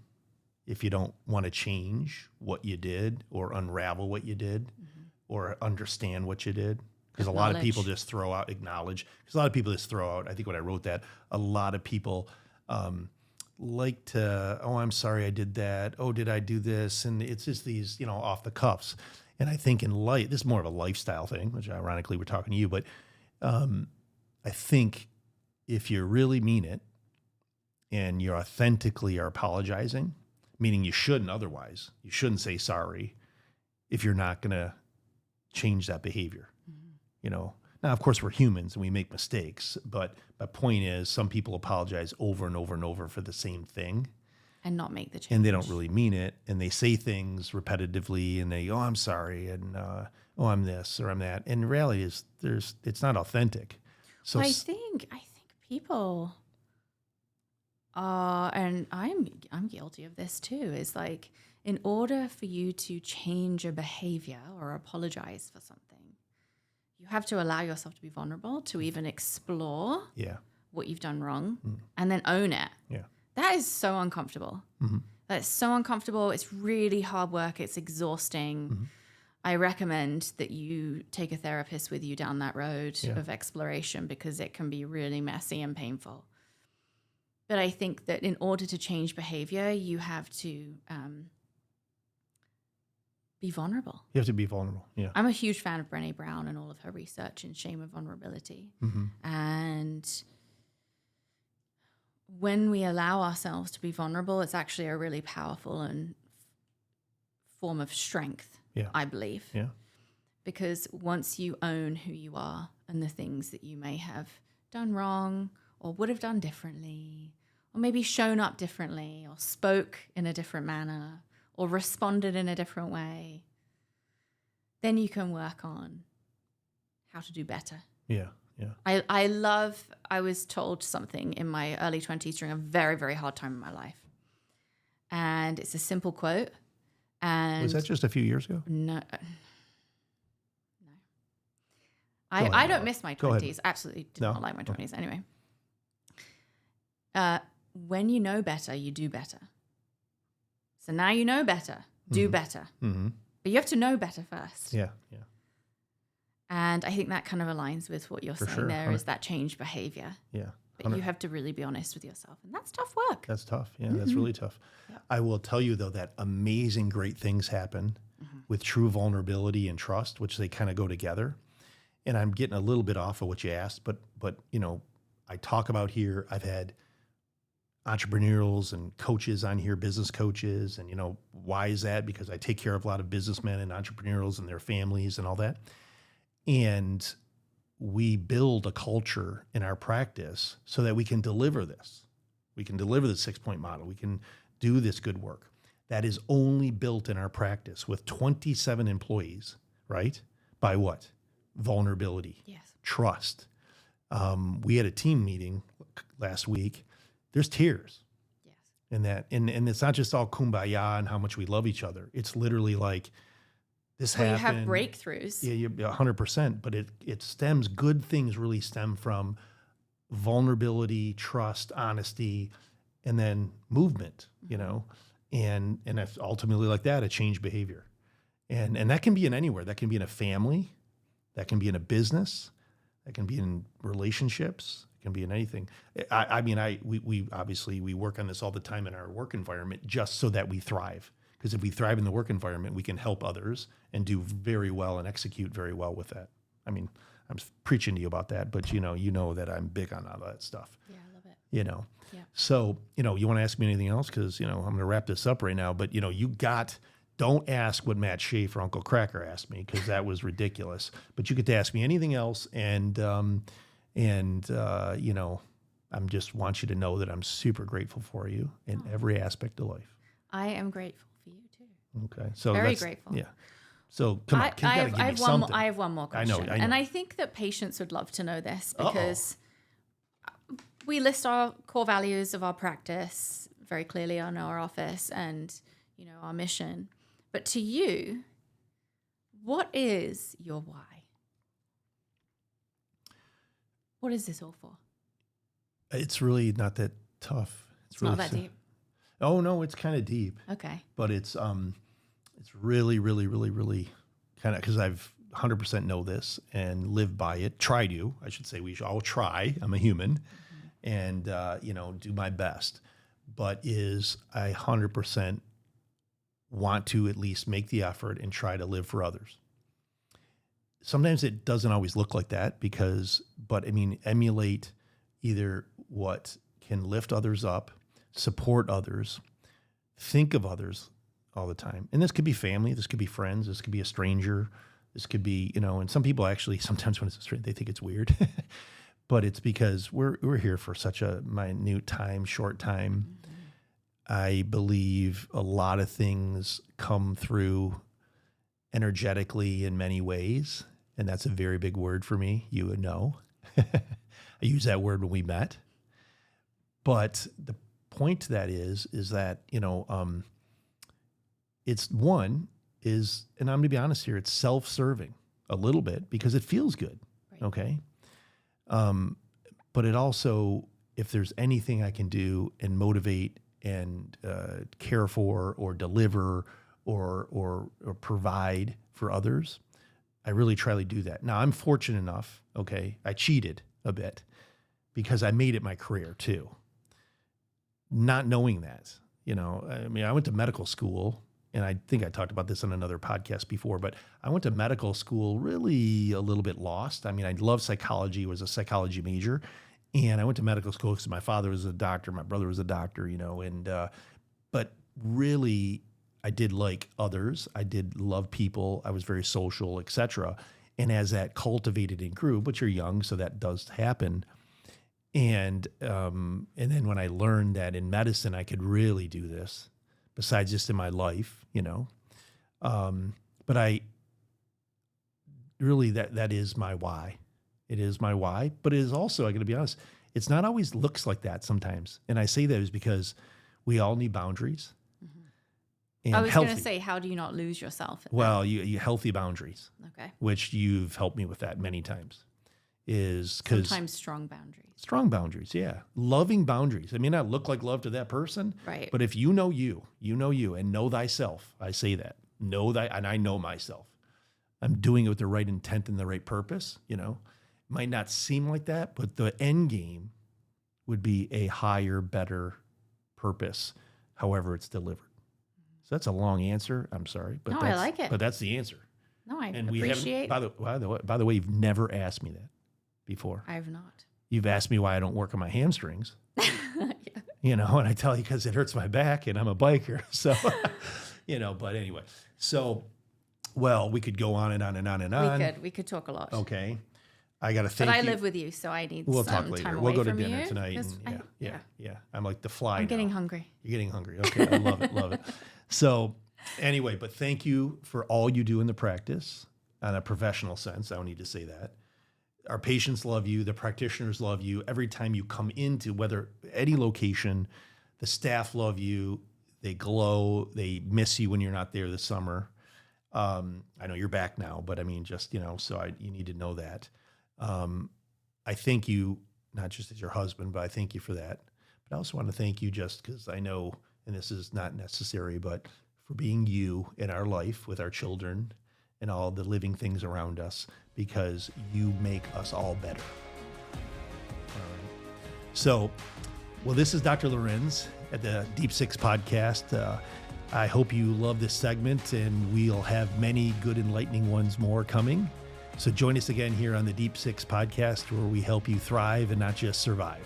if you don't want to change what you did or unravel what you did or understand what you did. Because a lot of people just throw out, I think when I wrote that, a lot of people like to, I'm sorry I did that. Oh, did I do this? And it's just these, off the cuffs. And I think in light, this is more of a lifestyle thing, which ironically we're talking to you, but I think if you really mean it and you authentically are apologizing, meaning you shouldn't otherwise, you shouldn't say sorry if you're not going to change that behavior. Now, of course, we're humans and we make mistakes, but my point is some people apologize over and over and over for the same thing. And not make the change. And they don't really mean it. And they say things repetitively and they go, I'm sorry. And, I'm this or I'm that. And the reality is it's not authentic. So I think people are, and I'm guilty of this too, is like, in order for you to change a behavior or apologize for something, you have to allow yourself to be vulnerable, to even explore what you've done wrong and then own it. Yeah. That is so uncomfortable. That's so uncomfortable. It's really hard work. It's exhausting. I recommend that you take a therapist with you down that road of exploration because it can be really messy and painful. But I think that in order to change behavior, you have to be vulnerable. You have to be vulnerable. Yeah. I'm a huge fan of Brené Brown and all of her research in shame and vulnerability. And when we allow ourselves to be vulnerable, it's actually a really powerful and form of strength, I believe. Yeah. Because once you own who you are and the things that you may have done wrong or would have done differently, or maybe shown up differently or spoke in a different manner or responded in a different way, then you can work on how to do better. Yeah, yeah. I was told something in my early 20s during a very, very hard time in my life. And it's a simple quote. And was that just a few years ago? No. I don't miss my 20s. Absolutely did not like my 20s. Anyway. When you know better, you do better. So now you know better, do better. But you have to know better first. Yeah, yeah. And I think that kind of aligns with what you're saying there is that change behavior. Yeah. But you have to really be honest with yourself. And that's tough work. That's tough. Yeah, that's really tough. Yeah. I will tell you, though, that amazing, great things happen with true vulnerability and trust, which they kind of go together. And I'm getting a little bit off of what you asked, but I talk about here, I've had entrepreneurials and coaches on here, business coaches. And, why is that? Because I take care of a lot of businessmen and entrepreneurials and their families and all that. And we build a culture in our practice so that we can deliver this. We can deliver the 6-point model. We can do this good work. That is only built in our practice with 27 employees, right? By what? Vulnerability, trust. We had a team meeting last week. There's tears in that. And it's not just all kumbaya and how much we love each other. It's literally like this happened. You have breakthroughs. Yeah, 100%. But it stems, good things really stem from vulnerability, trust, honesty, and then movement, and it's ultimately like that, a change behavior. And that can be in anywhere. That can be in a family. That can be in a business. That can be in relationships. It can be in anything. We obviously, we work on this all the time in our work environment just so that we thrive. Because if we thrive in the work environment, we can help others and do very well and execute very well with that. I mean, I'm preaching to you about that, but you know that I'm big on all that stuff. Yeah, I love it. Yeah. So, you want to ask me anything else? Because, I'm going to wrap this up right now, but don't ask what Matt Schaefer, Uncle Cracker asked me, because that was ridiculous, but you get to ask me anything else. And I'm just want you to know that I'm super grateful for you in every aspect of life. I am grateful for you too. Okay. So very grateful. Yeah. So come on, you gotta give me something. I have one more question. I know. And I think that patients would love to know this, because we list our core values of our practice very clearly on our office and, our mission. But to you, what is your why? What is this all for? It's really not that tough. It's really not that deep. Oh no, it's kind of deep. Okay. But it's really, really, really, really kind of, because I've 100% know this and live by it. Try to, I should say, we should all try. I'm a human, and do my best. But I 100% want to at least make the effort and try to live for others. Sometimes it doesn't always look like that, emulate either what can lift others up, support others, think of others all the time. And this could be family, this could be friends, this could be a stranger, this could be, and some people actually, sometimes when it's a stranger, they think it's weird, but it's because we're here for such a minute time, short time. I believe a lot of things come through energetically in many ways. And that's a very big word for me. You would know. I used that word when we met. But the point to that is that, it's and I'm going to be honest here, it's self-serving a little bit because it feels good. Right. Okay. But it also, if there's anything I can do and motivate and care for or deliver or provide for others, I really try to do that. Now, I'm fortunate enough, okay, I cheated a bit because I made it my career too. Not knowing that, I went to medical school, and I think I talked about this on another podcast before, but I went to medical school really a little bit lost. I love psychology, was a psychology major, and I went to medical school because my father was a doctor, my brother was a doctor, but really I did like others. I did love people. I was very social, etc. And as that cultivated and grew, but you're young, so that does happen. And then when I learned that in medicine I could really do this, besides just in my life, but I really that is my why. It is my why, but it is also, I got to be honest, it's not always looks like that sometimes. And I say that is because we all need boundaries. And I was going to say, how do you not lose yourself? Well, you healthy boundaries. Okay. Which you've helped me with that many times. Is because sometimes strong boundaries. Strong boundaries, yeah. Loving boundaries. It may not look like love to that person, right? But if you know you, and know thyself. I say that. And I know myself. I'm doing it with the right intent and the right purpose. Might not seem like that, but the end game would be a higher, better purpose, however it's delivered. So that's a long answer. I'm sorry, but I like it. But that's the answer. No, I appreciate. By the way, you've never asked me that before. I have not. You've asked me why I don't work on my hamstrings. Yeah. And I tell you because it hurts my back, and I'm a biker. So, But anyway, we could go on and on and on and on. We could talk a lot. Okay. I got to thank you. But I live with you, so I need we'll some talk later. time away We'll go to from dinner you, tonight. And yeah. I'm like the fly. I'm getting hungry. You're getting hungry. Okay. I love it. Love it. So anyway, but thank you for all you do in the practice on a professional sense. I don't need to say that. Our patients love you. The practitioners love you. Every time you come into whether any location, the staff love you. They glow. They miss you when you're not there this summer. I know you're back now, but you need to know that. I thank you, not just as your husband, but I thank you for that. But I also want to thank you just because I know, and this is not necessary, but for being you in our life with our children and all the living things around us, because you make us all better. All right. So, this is Dr. Lorenz at the Deep Six podcast. I hope you love this segment, and we'll have many good, enlightening ones more coming. So join us again here on the Deep Six podcast, where we help you thrive and not just survive.